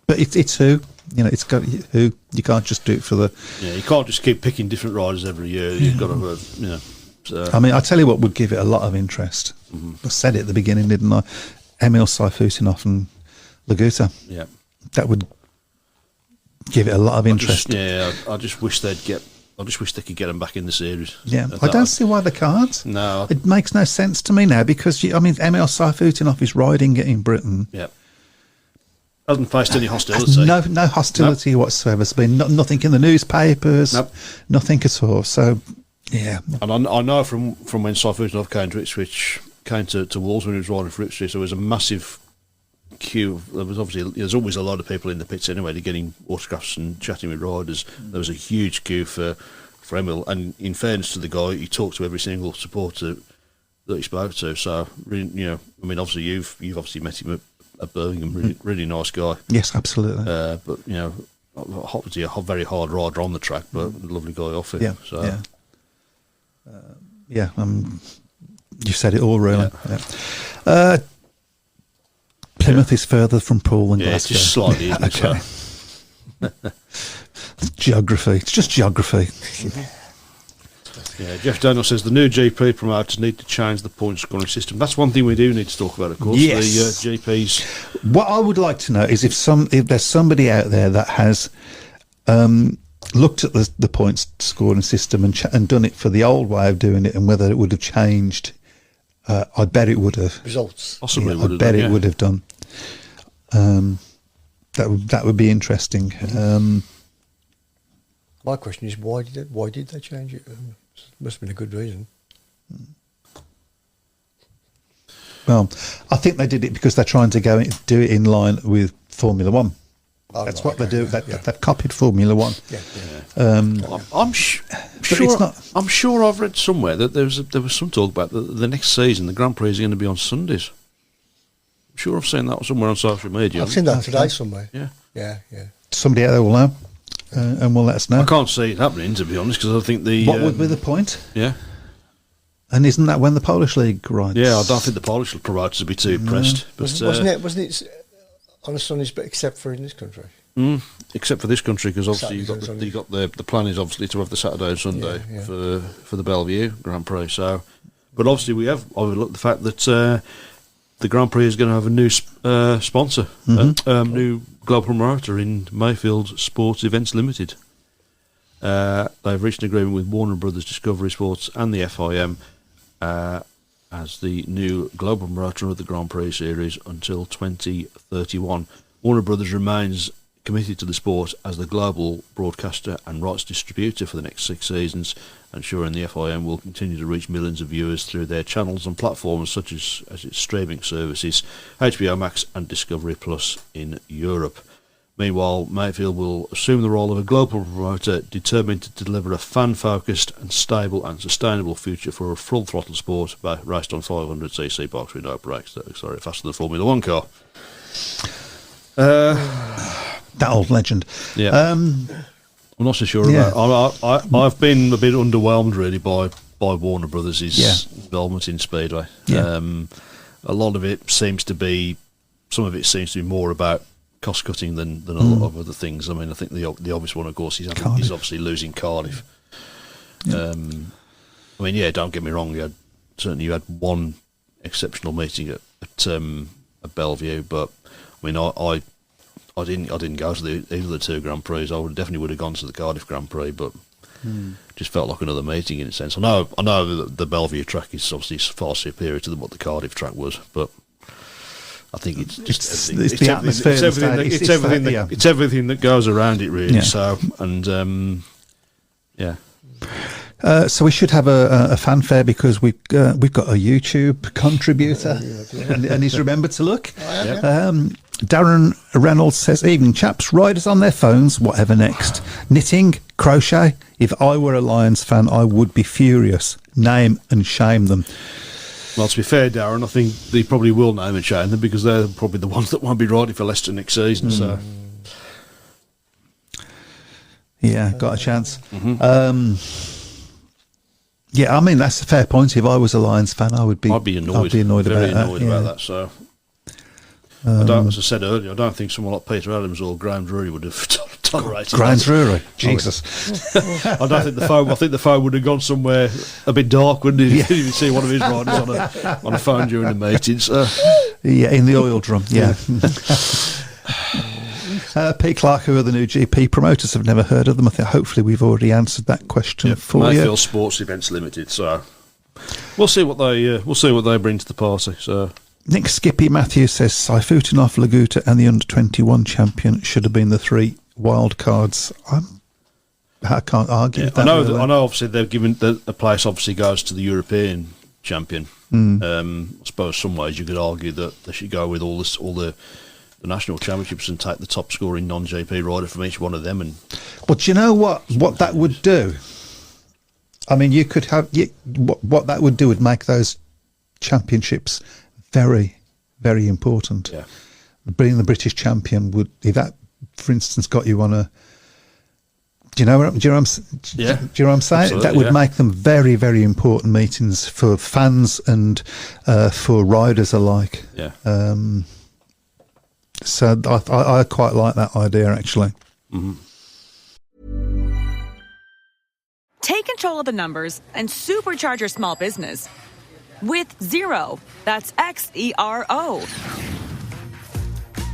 But it's who, you know, it's got who. You can't just do it for the. Yeah, you can't just keep picking different riders every year. You've got to, you know. So. I mean, I tell you what would give it a lot of interest. I said it at the beginning, didn't I? Emil Saifutinov and Laguta. Yeah, that would give it a lot of interest. I just wish they could get them back in the series. Yeah, I don't see why they can't. No. It makes no sense to me now, because, Emil Saifutinov is riding it in Britain. Yeah. Hasn't faced any hostility. No hostility whatsoever. There's been nothing in the newspapers, nothing at all. So, yeah. And I know from when Saifutinov came to Ipswich, came to Wolves when he was riding for Ipswich, there was a massive queue. There's always a lot of people in the pits anyway to getting autographs and chatting with riders. There was a huge queue for Emil, and in fairness to the guy, he talked to every single supporter that he spoke to. So, you know, I mean, obviously you've obviously met him at Birmingham. Really nice guy. Yes, absolutely. But you know, obviously a very hard rider on the track, but a lovely guy off it. Yeah, so. Yeah. You've said it all, really. Yeah. Plymouth is further from Poole than Glasgow. Just slightly. Okay. Geography. It's just geography. Yeah, Jeff Daniel says the new GP promoters need to change the point scoring system. That's one thing we do need to talk about, of course. Yes. The GPs. What I would like to know is if there's somebody out there that has looked at the points scoring system and done it for the old way of doing it, and whether it would have changed. I bet it would have. Results. Possibly Yeah, would I have bet done, it would have done. That would be interesting. My question is, why did they change it? Must have been a good reason. Well, I think they did it because they're trying to do it in line with Formula One. Oh, That's right, what they okay, do. yeah. They've copied Formula One. Yeah. I'm sure. not- I'm sure I've read somewhere that there was some talk about the next season. The Grand Prix is going to be on Sundays. I'm sure I've seen that somewhere on social media. I've seen that today somewhere. Yeah. Yeah. Somebody out there will know, and will let us know. I can't see it happening, to be honest, because I think What would be the point? Yeah. And isn't that when the Polish League rides? Yeah, I don't think the Polish promoters would be too impressed. But, Wasn't it on a Sundays, but except for in this country? Except for this country, because obviously Saturdays you got the plan is obviously to have the Saturday and Sunday Yeah. for the Bellevue Grand Prix. So, but obviously we have overlooked the fact that the Grand Prix is going to have a new sponsor, new global promoter in Mayfield Sports Events Limited. They've reached an agreement with Warner Brothers Discovery Sports and the FIM as the new global promoter of the Grand Prix series until 2031. Warner Brothers remains committed to the sport as the global broadcaster and rights distributor for the next 6 seasons, ensuring the FIM will continue to reach millions of viewers through their channels and platforms such as its streaming services, HBO Max and Discovery Plus in Europe. Meanwhile, Mayfield will assume the role of a global promoter determined to deliver a fan-focused and stable and sustainable future for a full-throttle sport raced on 500cc bikes with no brakes. Sorry, faster than a Formula One car. That old legend. Yeah. I'm not so sure about. I've been a bit underwhelmed really by Warner Brothers' involvement in Speedway. Yeah. A lot of it seems to be, some of it seems to be more about cost cutting than a lot of other things. I mean, I think the obvious one, of course, is obviously losing Cardiff. Yeah. I mean, yeah, don't get me wrong. You had one exceptional meeting at Bellevue, but I mean, I didn't go to either of the two Grand Prix. I definitely would have gone to the Cardiff Grand Prix, but just felt like another meeting in a sense. I know that the Bellevue track is obviously far superior to what the Cardiff track was, but I think it's just it's the atmosphere. It's everything that goes around it, really. Yeah. So and yeah. So we should have a fanfare because we've got a YouTube contributor, and he's remembered to look. Darren Reynolds says, "Evening, chaps. Riders on their phones. Whatever next? Knitting, crochet. If I were a Lions fan, I would be furious. Name and shame them." Well, to be fair, Darren, I think they probably will name and shame them because they're probably the ones that won't be riding for Leicester next season. So, yeah, got a chance. Yeah, I mean that's a fair point. If I was a Lions fan, I'd be annoyed. Very about that. So, as I said earlier, I don't think someone like Peter Adams or Graham Drury would have tolerated. Graham that. Drury, Jesus. I don't think the phone. I think the phone would have gone somewhere a bit dark, wouldn't it? If you see one of his riders on a phone during the meetings. Yeah, in the oil drum. Yeah. Pete Clark, who are the new GP promoters, have never heard of them. I think hopefully we've already answered that question for you. Mayfield Sports Events Limited. So we'll see what they bring to the party. So Nick Skippy Matthews says Saifutinov, Laguta, and the under-21 champion should have been the 3 wild cards. I can't argue with that. I know. Obviously, they've given a place. Obviously, goes to the European champion. I suppose some ways you could argue that they should go with all the national championships and take the top scoring non-GP rider from each one of them. But you know what that would do? I mean, you could have what that would do would make those championships very, very important. Yeah. Being the British champion would, if that, for instance, got you on a. Do you know what I'm saying? Absolutely, that would make them very, very important meetings for fans and for riders alike. Yeah. So I quite like that idea, actually. Taken control of the numbers and supercharge your small business. With Xero. That's Xero.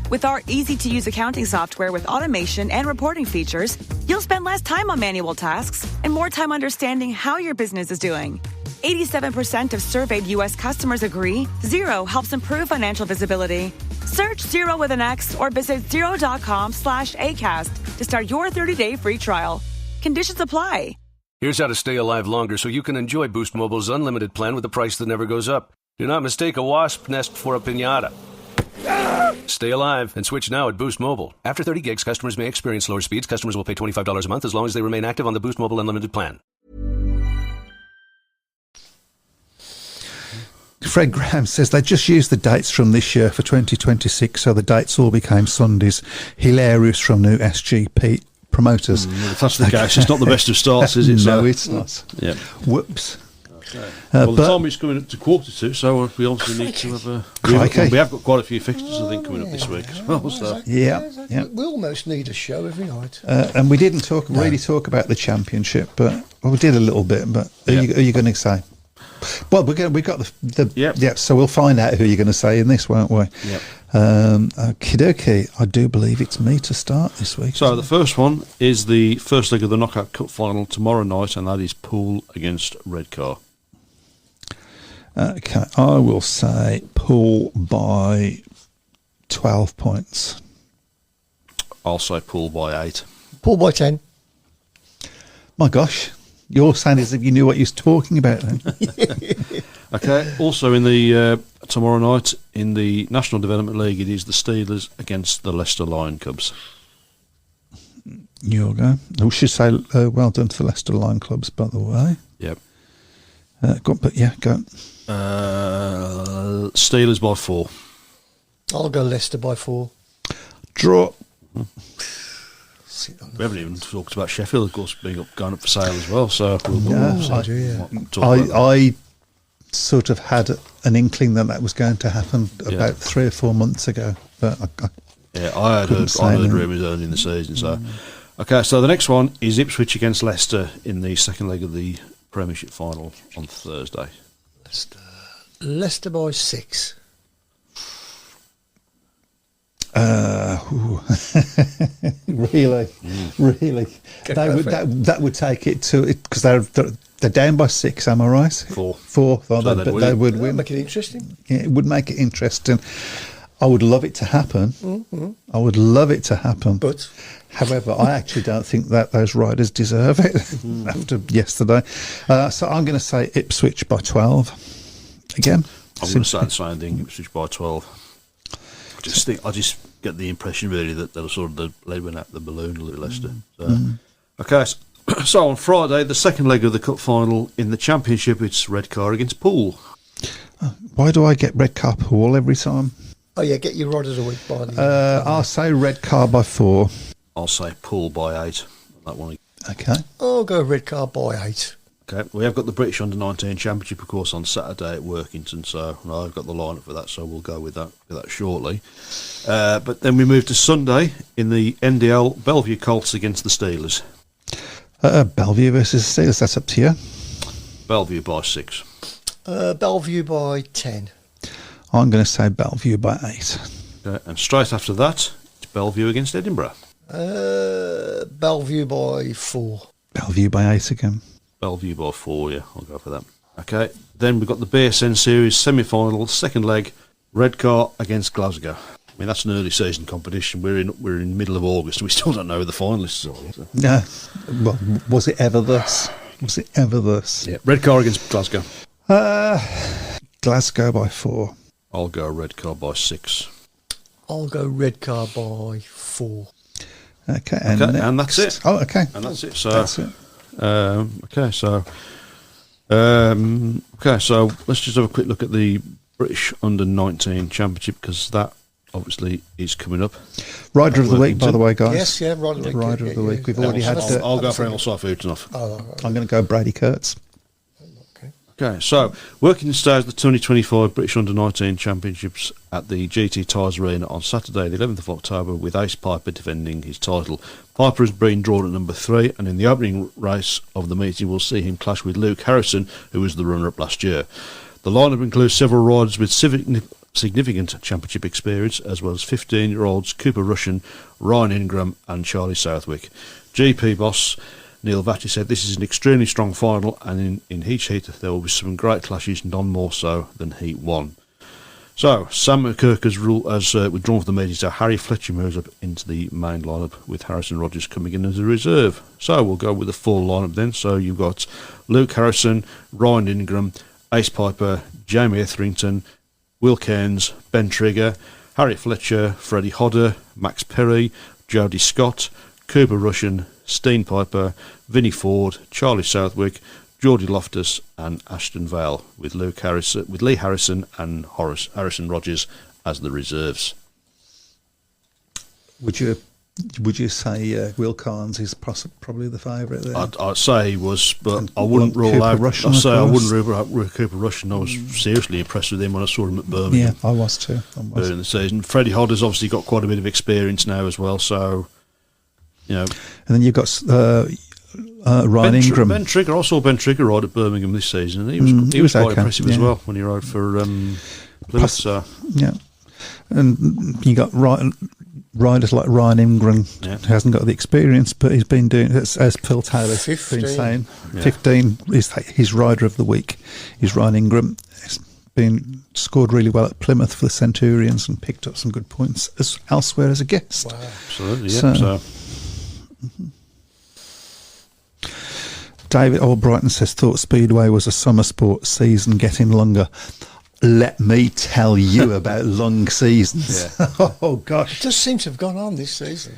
With our easy-to-use accounting software with automation and reporting features, you'll spend less time on manual tasks and more time understanding how your business is doing. 87% of surveyed U.S. customers agree Xero helps improve financial visibility. Search Xero with an X or visit Xero.com/Acast to start your 30-day free trial. Conditions apply. Here's how to stay alive longer so you can enjoy Boost Mobile's unlimited plan with a price that never goes up. Do not mistake a wasp nest for a piñata. Stay alive and switch now at Boost Mobile. After 30 gigs, customers may experience slower speeds. Customers will pay $25 a month as long as they remain active on the Boost Mobile Unlimited plan. Fred Graham says they just used the dates from this year for 2026, so the dates all became Sundays. Hilarious from new SGP promoters. If that's the case, it's not the best of starts, is it? No, it's not. Yeah. Whoops. Okay. Well, the time is coming up to 1:45, so we obviously need to have a... We have got quite a few fixtures, I think, coming up this week as well. So. Yeah. We almost need a show every night. And we didn't really talk about the championship, but we did a little bit. But are you going to say? Well, we got the Yep. So we'll find out who you're going to say in this, won't we? Yep. Okie dokie. I do believe it's me to start this week. So the first one is the first leg of the Knockout Cup final tomorrow night, and that is Poole against Redcar. Okay, I will say Poole by 12 points. I'll say Poole by 8. Poole by 10. My gosh, you're saying as if you knew what you was talking about then. Okay, also in the tomorrow night in the National Development League, it is the Steelers against the Leicester Lion Cubs. You'll go. We should say well done to the Leicester Lion Clubs, by the way. Yep. Go. Steelers by 4. I'll go Leicester by 4. Draw. We haven't even talked about Sheffield, of course, going up for sale as well. So I sort of had an inkling that was going to happen about 3 or 4 months ago, but I had heard rumours early in the season. So, okay, so the next one is Ipswich against Leicester in the second leg of the Premiership final on Thursday. Leicester by 6. Really. That would take it to it because they're down by 6. Am I right? 4. So they would win. Make it interesting. Yeah, it would make it interesting. I would love it to happen. Mm-hmm. I would love it to happen. But, however, I actually don't think that those riders deserve it after yesterday. So I'm going to say Ipswich by 12. Again, I'm going to say the same thing. Ipswich by 12. I just get the impression really that they were sort of the lead went out the balloon a little Leicester. Okay, so on Friday, the second leg of the cup final in the Championship, it's Redcar against Poole. Why do I get Redcar Poole every time? Oh yeah, get your rod of the week by the I'll say Redcar by 4. I'll say Poole by 8. That one. Okay. I'll go Redcar by 8. Okay, we have got the British Under-19 Championship, of course, on Saturday at Workington, so I've got the lineup for that, so we'll go with that shortly. But then we move to Sunday in the NDL, Bellevue Colts against the Steelers. Bellevue versus Steelers, that's up to you. Bellevue by 6. Bellevue by 10. I'm going to say Bellevue by 8. Okay, and straight after that, it's Bellevue against Edinburgh. Bellevue by 4. Bellevue by 8 again. Bellevue by 4, yeah, I'll go for that. Okay, then we've got the BSN Series semi-final, second leg, Redcar against Glasgow. I mean, that's an early season competition. We're in middle of August, and we still don't know who the finalists are. So. No, well, was it ever thus? Yeah, Redcar against Glasgow. Glasgow by 4. I'll go Redcar by 6. I'll go Redcar by 4. Okay, and that's it. Oh, okay. And that's it. So that's it. So let's just have a quick look at the British Under-19 Championship, because that obviously is coming up. Rider of the week, by the way, guys. Yes, yeah, Rider of the week. Rider of the week. We've already had. I'll go for Emil Seifutinov. I'm going to go Brady Kurtz. Okay. Okay, so working the stage of the 2025 British Under-19 Championships at the GT Tyres Arena on Saturday, the 11th of October, with Ace Piper defending his title. Piper has been drawn at number 3, and in the opening race of the meeting, we'll see him clash with Luke Harrison, who was the runner-up last year. The lineup includes several riders with significant championship experience, as well as 15-year-olds Cooper Russian, Ryan Ingram, and Charlie Southwick. GP boss Neil Vatty said this is an extremely strong final, and in each heat there will be some great clashes, none more so than Heat 1. So, Sam McKirk has withdrawn from the meeting, so Harry Fletcher moves up into the main lineup, with Harrison Rogers coming in as a reserve. So, we'll go with the full lineup then. So, you've got Luke Harrison, Ryan Ingram, Ace Piper, Jamie Etherington, Will Cairns, Ben Trigger, Harry Fletcher, Freddie Hodder, Max Perry, Jody Scott, Cooper Russian, Steen Piper, Vinnie Ford, Charlie Southwick, Geordie Loftus, and Ashton Vale, with Lee Harrison and Harrison Rogers as the reserves. Would you say Will Carnes is probably the favourite there? I'd say he was, but I wouldn't rule Cooper out. Russian, I'd say I of course. wouldn't rule out Cooper Russian. I was seriously impressed with him when I saw him at Birmingham. Yeah, I was too. Early in the season. Freddie Hodder's obviously got quite a bit of experience now as well, so you know. And then you've got Ryan Ingram. Ben Trigger. I saw Ben Trigger ride at Birmingham this season, and he was quite okay, impressive as well when he rode for Plymouth. So. Yeah, and you got riders like Ryan Ingram, who hasn't got the experience, but he's been doing, as Phil Taylor's been saying, 15 is his rider of the week. Is Ryan Ingram. He's been scored really well at Plymouth for the Centurions and picked up some good points elsewhere as a guest. Wow. Absolutely, yeah. David Albrighton says, thought Speedway was a summer sport, season getting longer. Let me tell you about long seasons. Yeah. Oh gosh, it does seem to have gone on this season.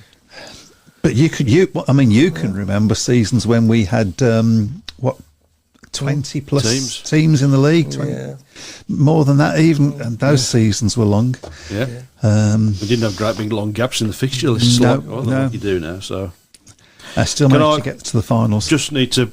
But you can remember seasons when we had 20 plus teams in the league, 20, more than that even, and those seasons were long. Yeah, we didn't have great big long gaps in the fixture list like you do now. So I still managed to get to the finals. Just need to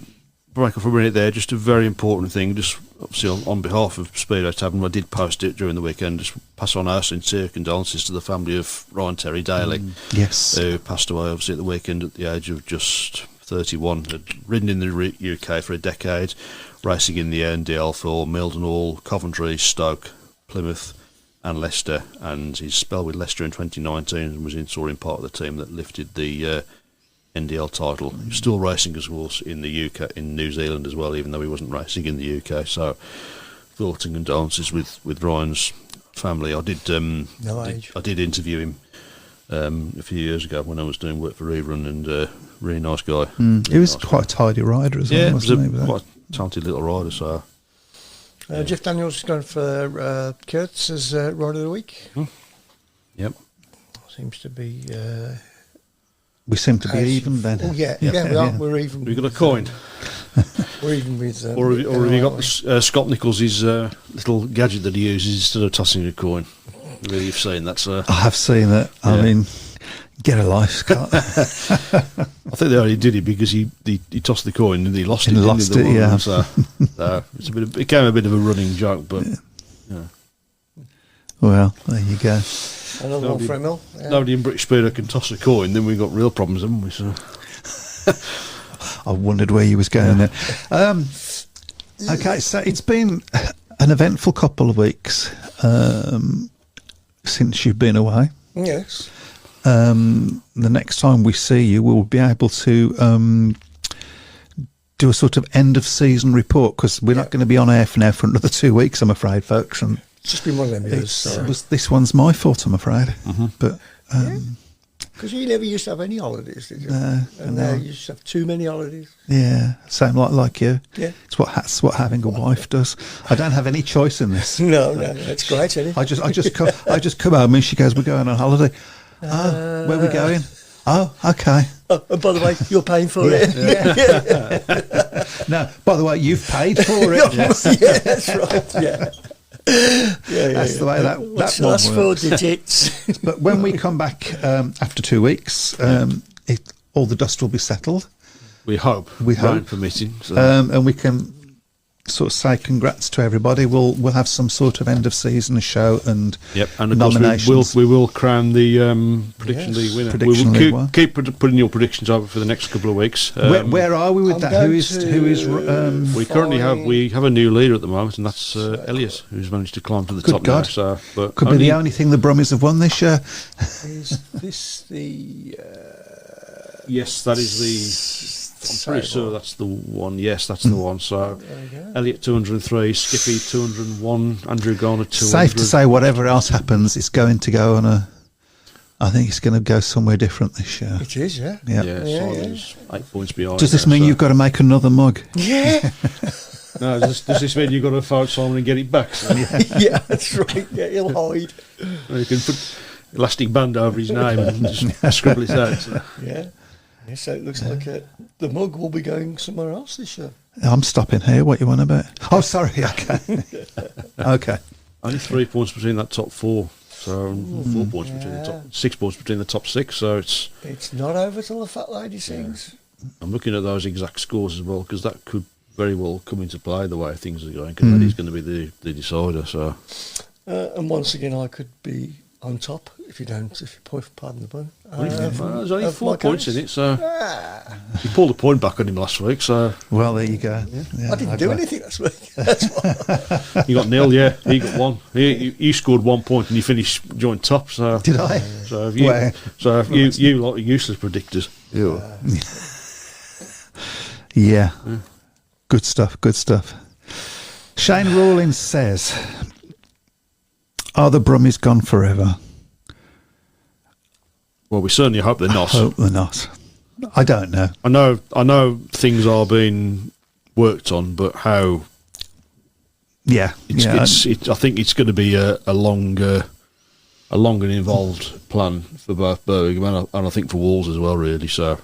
break off a minute there. Just a very important thing. Just obviously on behalf of Speedway Tavern, I did post it during the weekend. Just pass on our sincere condolences to the family of Ryan Terry Daly, who passed away obviously at the weekend at the age of just 31. Had ridden in the UK for a decade, racing in the NDL for Mildenhall, Coventry, Stoke, Plymouth, and Leicester. And his spell with Leicester in 2019 and was in touring part of the team that lifted the NDL title. He was still racing as well in the UK, in New Zealand as well, even though he wasn't racing in the UK. So, thoughts and condolences with Ryan's family. I did interview him a few years ago when I was doing work for Rerun, and really nice guy. He was quite a tidy rider as well. Yeah, wasn't he was quite a talented little rider. So, Jeff Daniels is going for Kurtz as rider of the week. Yep, seems to be. We seem to be even then. Oh yeah, we're even. We got a coin. We're even with. Or have you got Scott Nichols' little gadget that he uses instead of tossing a coin? Really, you've seen that, sir? I have seen it. I mean, get a life, Scott. I think they only did it because he tossed the coin and he lost it. He lost it, yeah. So it's it became a bit of a running joke, but well, there you go. Another one for Emil. Nobody in British Speedway can toss a coin, then we've got real problems, haven't we? So I wondered where you was going there. Okay, so it's been an eventful couple of weeks since you've been away. Yes. The next time we see you, we'll be able to do a sort of end of season report, because we're not going to be on air for another 2 weeks, I'm afraid, folks. And it's just been one of them years. This one's my fault, I'm afraid. Mm-hmm. But because you never used to have any holidays, did you? And now you used to have too many holidays. Yeah, same like you. Yeah, it's what having a wife does. I don't have any choice in this. No, it's great, isn't it? I just come home and she goes, "We're going on holiday." Oh, where are we going? Oh, okay. Oh, and by the way, you're paying for it. No, by the way, you've paid for it. Yeah, that's right. Yeah. That's the way that What's one last works. 4 digits? But when we come back after 2 weeks, all the dust will be settled. we hope, rain permitting, so. and we can sort of say congrats to everybody. We'll have some sort of end of season show and and of nominations. course we will crown the prediction league winner. Prediction we league will one. keep putting your predictions over for the next couple of weeks. Where are we with that? Who is we currently have a new leader at the moment, and that's Elliot, who's managed to climb to the top now. So, but could be the only thing the Brummies have won this year. Is this the? Yes, that is the. I'm pretty sure that's the one. Yes, that's the one. So, Elliot 203, Skippy 201, Andrew Garner 200. Safe to say, whatever else happens, it's going to go on a. I think it's going to go somewhere different this year. It is, yeah. Simon's 8 points behind. Does this mean you've got to make another mug? Yeah. No, does this mean you've got to fight Simon and get it back? So? Yeah, that's right. Yeah, he'll hide. You can put elastic band over his name and just scribble it out. So. Yeah. Yeah, so it looks like the mug will be going somewhere else this year. I'm stopping here. What you want about? Oh, sorry. Okay. Okay. Only 3 points between that top four. So 4 points between the top, 6 points between the top six. So it's not over till the fat lady sings. I'm looking at those exact scores as well, because that could very well come into play the way things are going, because that is going to be the decider. So and once again, I could be on top if you pardon the pun. There's only 4 points in it, so you pulled a point back on him last week. So well, there you go. Yeah, I didn't do anything last week. That's why. You got nil, yeah. He got one. You scored 1 point and you finished joint top. So did I? So you like useless predictors. Yeah. Good stuff. Good stuff. Shane Rawlins says, "Are the Brummies gone forever?" Well, we certainly hope they're not. I hope they're not. I don't know. I know things are being worked on, but how? Yeah, I think it's going to be a long and involved plan for both Birmingham and I think for Wolves as well, really. So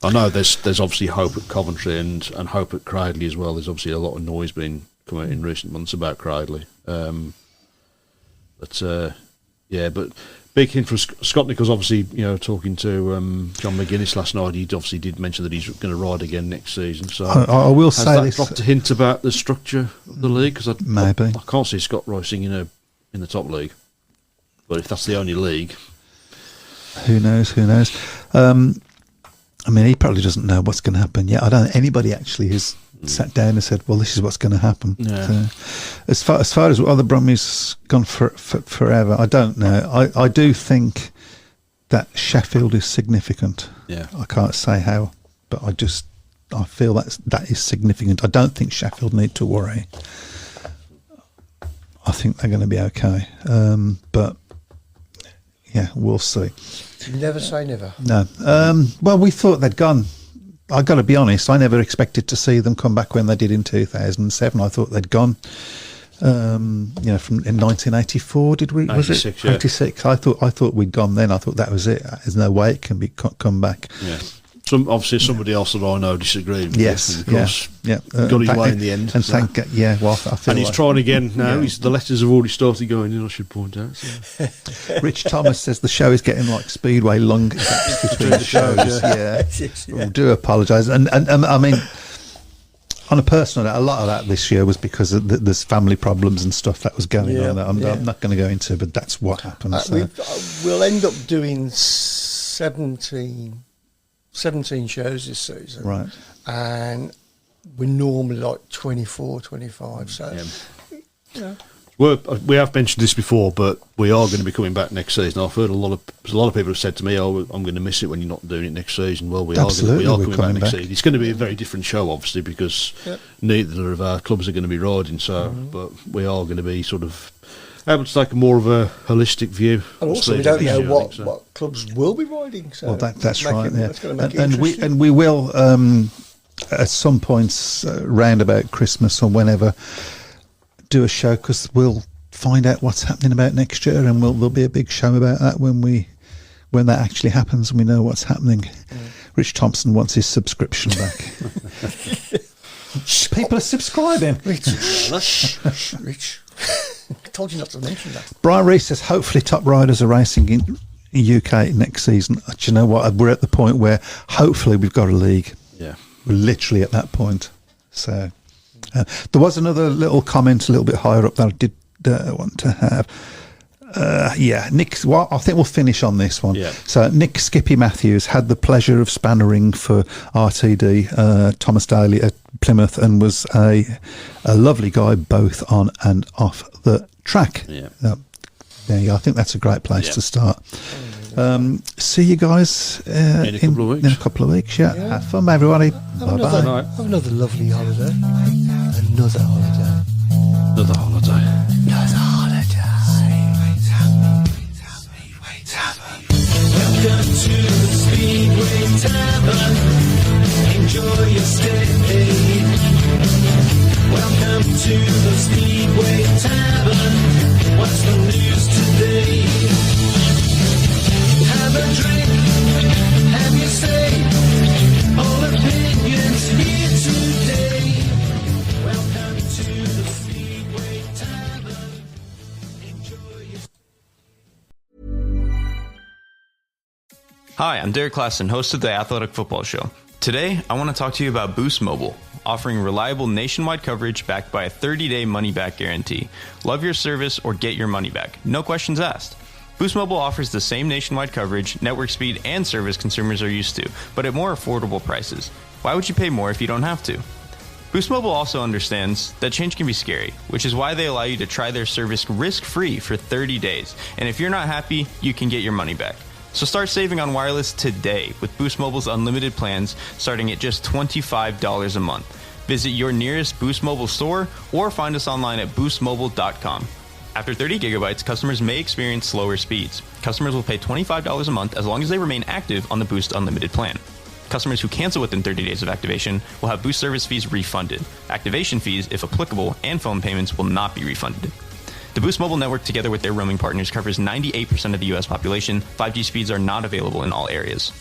I know there's obviously hope at Coventry and hope at Cradley as well. There's obviously a lot of noise being come out in recent months about Cradley. But big hint from Scott Nichols, obviously, talking to John McGuinness last night. He obviously did mention that he's going to ride again next season. So I will say has that this. dropped a hint about the structure of the league? Because Maybe. I can't see Scott Roysing in the top league. But if that's the only league, who knows? I mean, he probably doesn't know what's going to happen yet. I don't think anybody actually has sat down and said, well, this is what's going to happen. Yeah. So, as far as other Brummies gone for forever, I don't know. I do think that Sheffield is significant. Yeah. I can't say how, but I feel that is significant. I don't think Sheffield need to worry. I think they're going to be okay. But yeah, we'll see. Never say never. No. Well, we thought they'd gone. I got to be honest, I never expected to see them come back when they did in 2007. I thought they'd gone. From in 1984, did we? 86, was it? yeah. 86. I thought we'd gone then. I thought that was it. There's no way it can be come back. Yeah. Obviously somebody else that I know disagreed with. Yes, yeah. Got his way in the end. And thank God, well, I feel and he's trying again now. Yeah. The letters have already started going in, I should point out. So. Rich Thomas says the show is getting like Speedway long gaps between the shows. Yeah. I do apologise. And I mean, on a personal note, a lot of that this year was because of there's family problems and stuff that was going on that I'm not going to go into, but that's what happened. We'll end up doing 17 shows this season. Right. And we're normally like 24, 25. So, we have mentioned this before, but we are going to be coming back next season. I've heard a lot of people have said to me, "Oh, I'm going to miss it when you're not doing it next season." Well, we are coming back next season. It's going to be a very different show, obviously, because neither of our clubs are going to be riding. So, but we are going to be sort of able to take more of a holistic view. And also, we don't know what clubs will be riding. So well, that's right. That's going to make it and interesting. we will at some points round about Christmas or whenever do a show, because we'll find out what's happening about next year, and there'll be a big show about that when that actually happens and we know what's happening. Rich Thompson wants his subscription back. People are subscribing. Rich. I told you not to mention that. Brian Rees says hopefully top riders are racing in UK next season. Do you know what? We're at the point where hopefully we've got a league. Yeah. We're literally at that point. So There was another little comment a little bit higher up that I did want to have. Nick, well, I think we'll finish on this one. Yeah. So Nick Skippy Matthews had the pleasure of spannering for RTD Thomas Daly at Plymouth and was a lovely guy both on and off the track. Yeah. There you go. I think that's a great place to start. See you guys in a couple of weeks. In a couple of weeks, yeah. Have fun, everybody. Bye-bye. Have another lovely holiday. Another holiday. Another holiday. Another holiday. Welcome to the Speedway Tavern. Enjoy your stay. Welcome to the Speedway Tavern. What's the news today? Have a drink, have your say. All opinions here today. Welcome to the Speedway Tavern. Enjoy your Hi, I'm Derek Klassen, host of the Athletic Football Show. Today, I want to talk to you about Boost Mobile, offering reliable nationwide coverage backed by a 30-day money-back guarantee. Love your service or get your money back. No questions asked. Boost Mobile offers the same nationwide coverage, network speed, and service consumers are used to, but at more affordable prices. Why would you pay more if you don't have to? Boost Mobile also understands that change can be scary, which is why they allow you to try their service risk-free for 30 days. And if you're not happy, you can get your money back. So start saving on wireless today with Boost Mobile's unlimited plans starting at just $25 a month. Visit your nearest Boost Mobile store or find us online at boostmobile.com. After 30 gigabytes, customers may experience slower speeds. Customers will pay $25 a month as long as they remain active on the Boost Unlimited plan. Customers who cancel within 30 days of activation will have Boost service fees refunded. Activation fees, if applicable, and phone payments will not be refunded. The Boost Mobile network, together with their roaming partners, covers 98% of the U.S. population. 5G speeds are not available in all areas.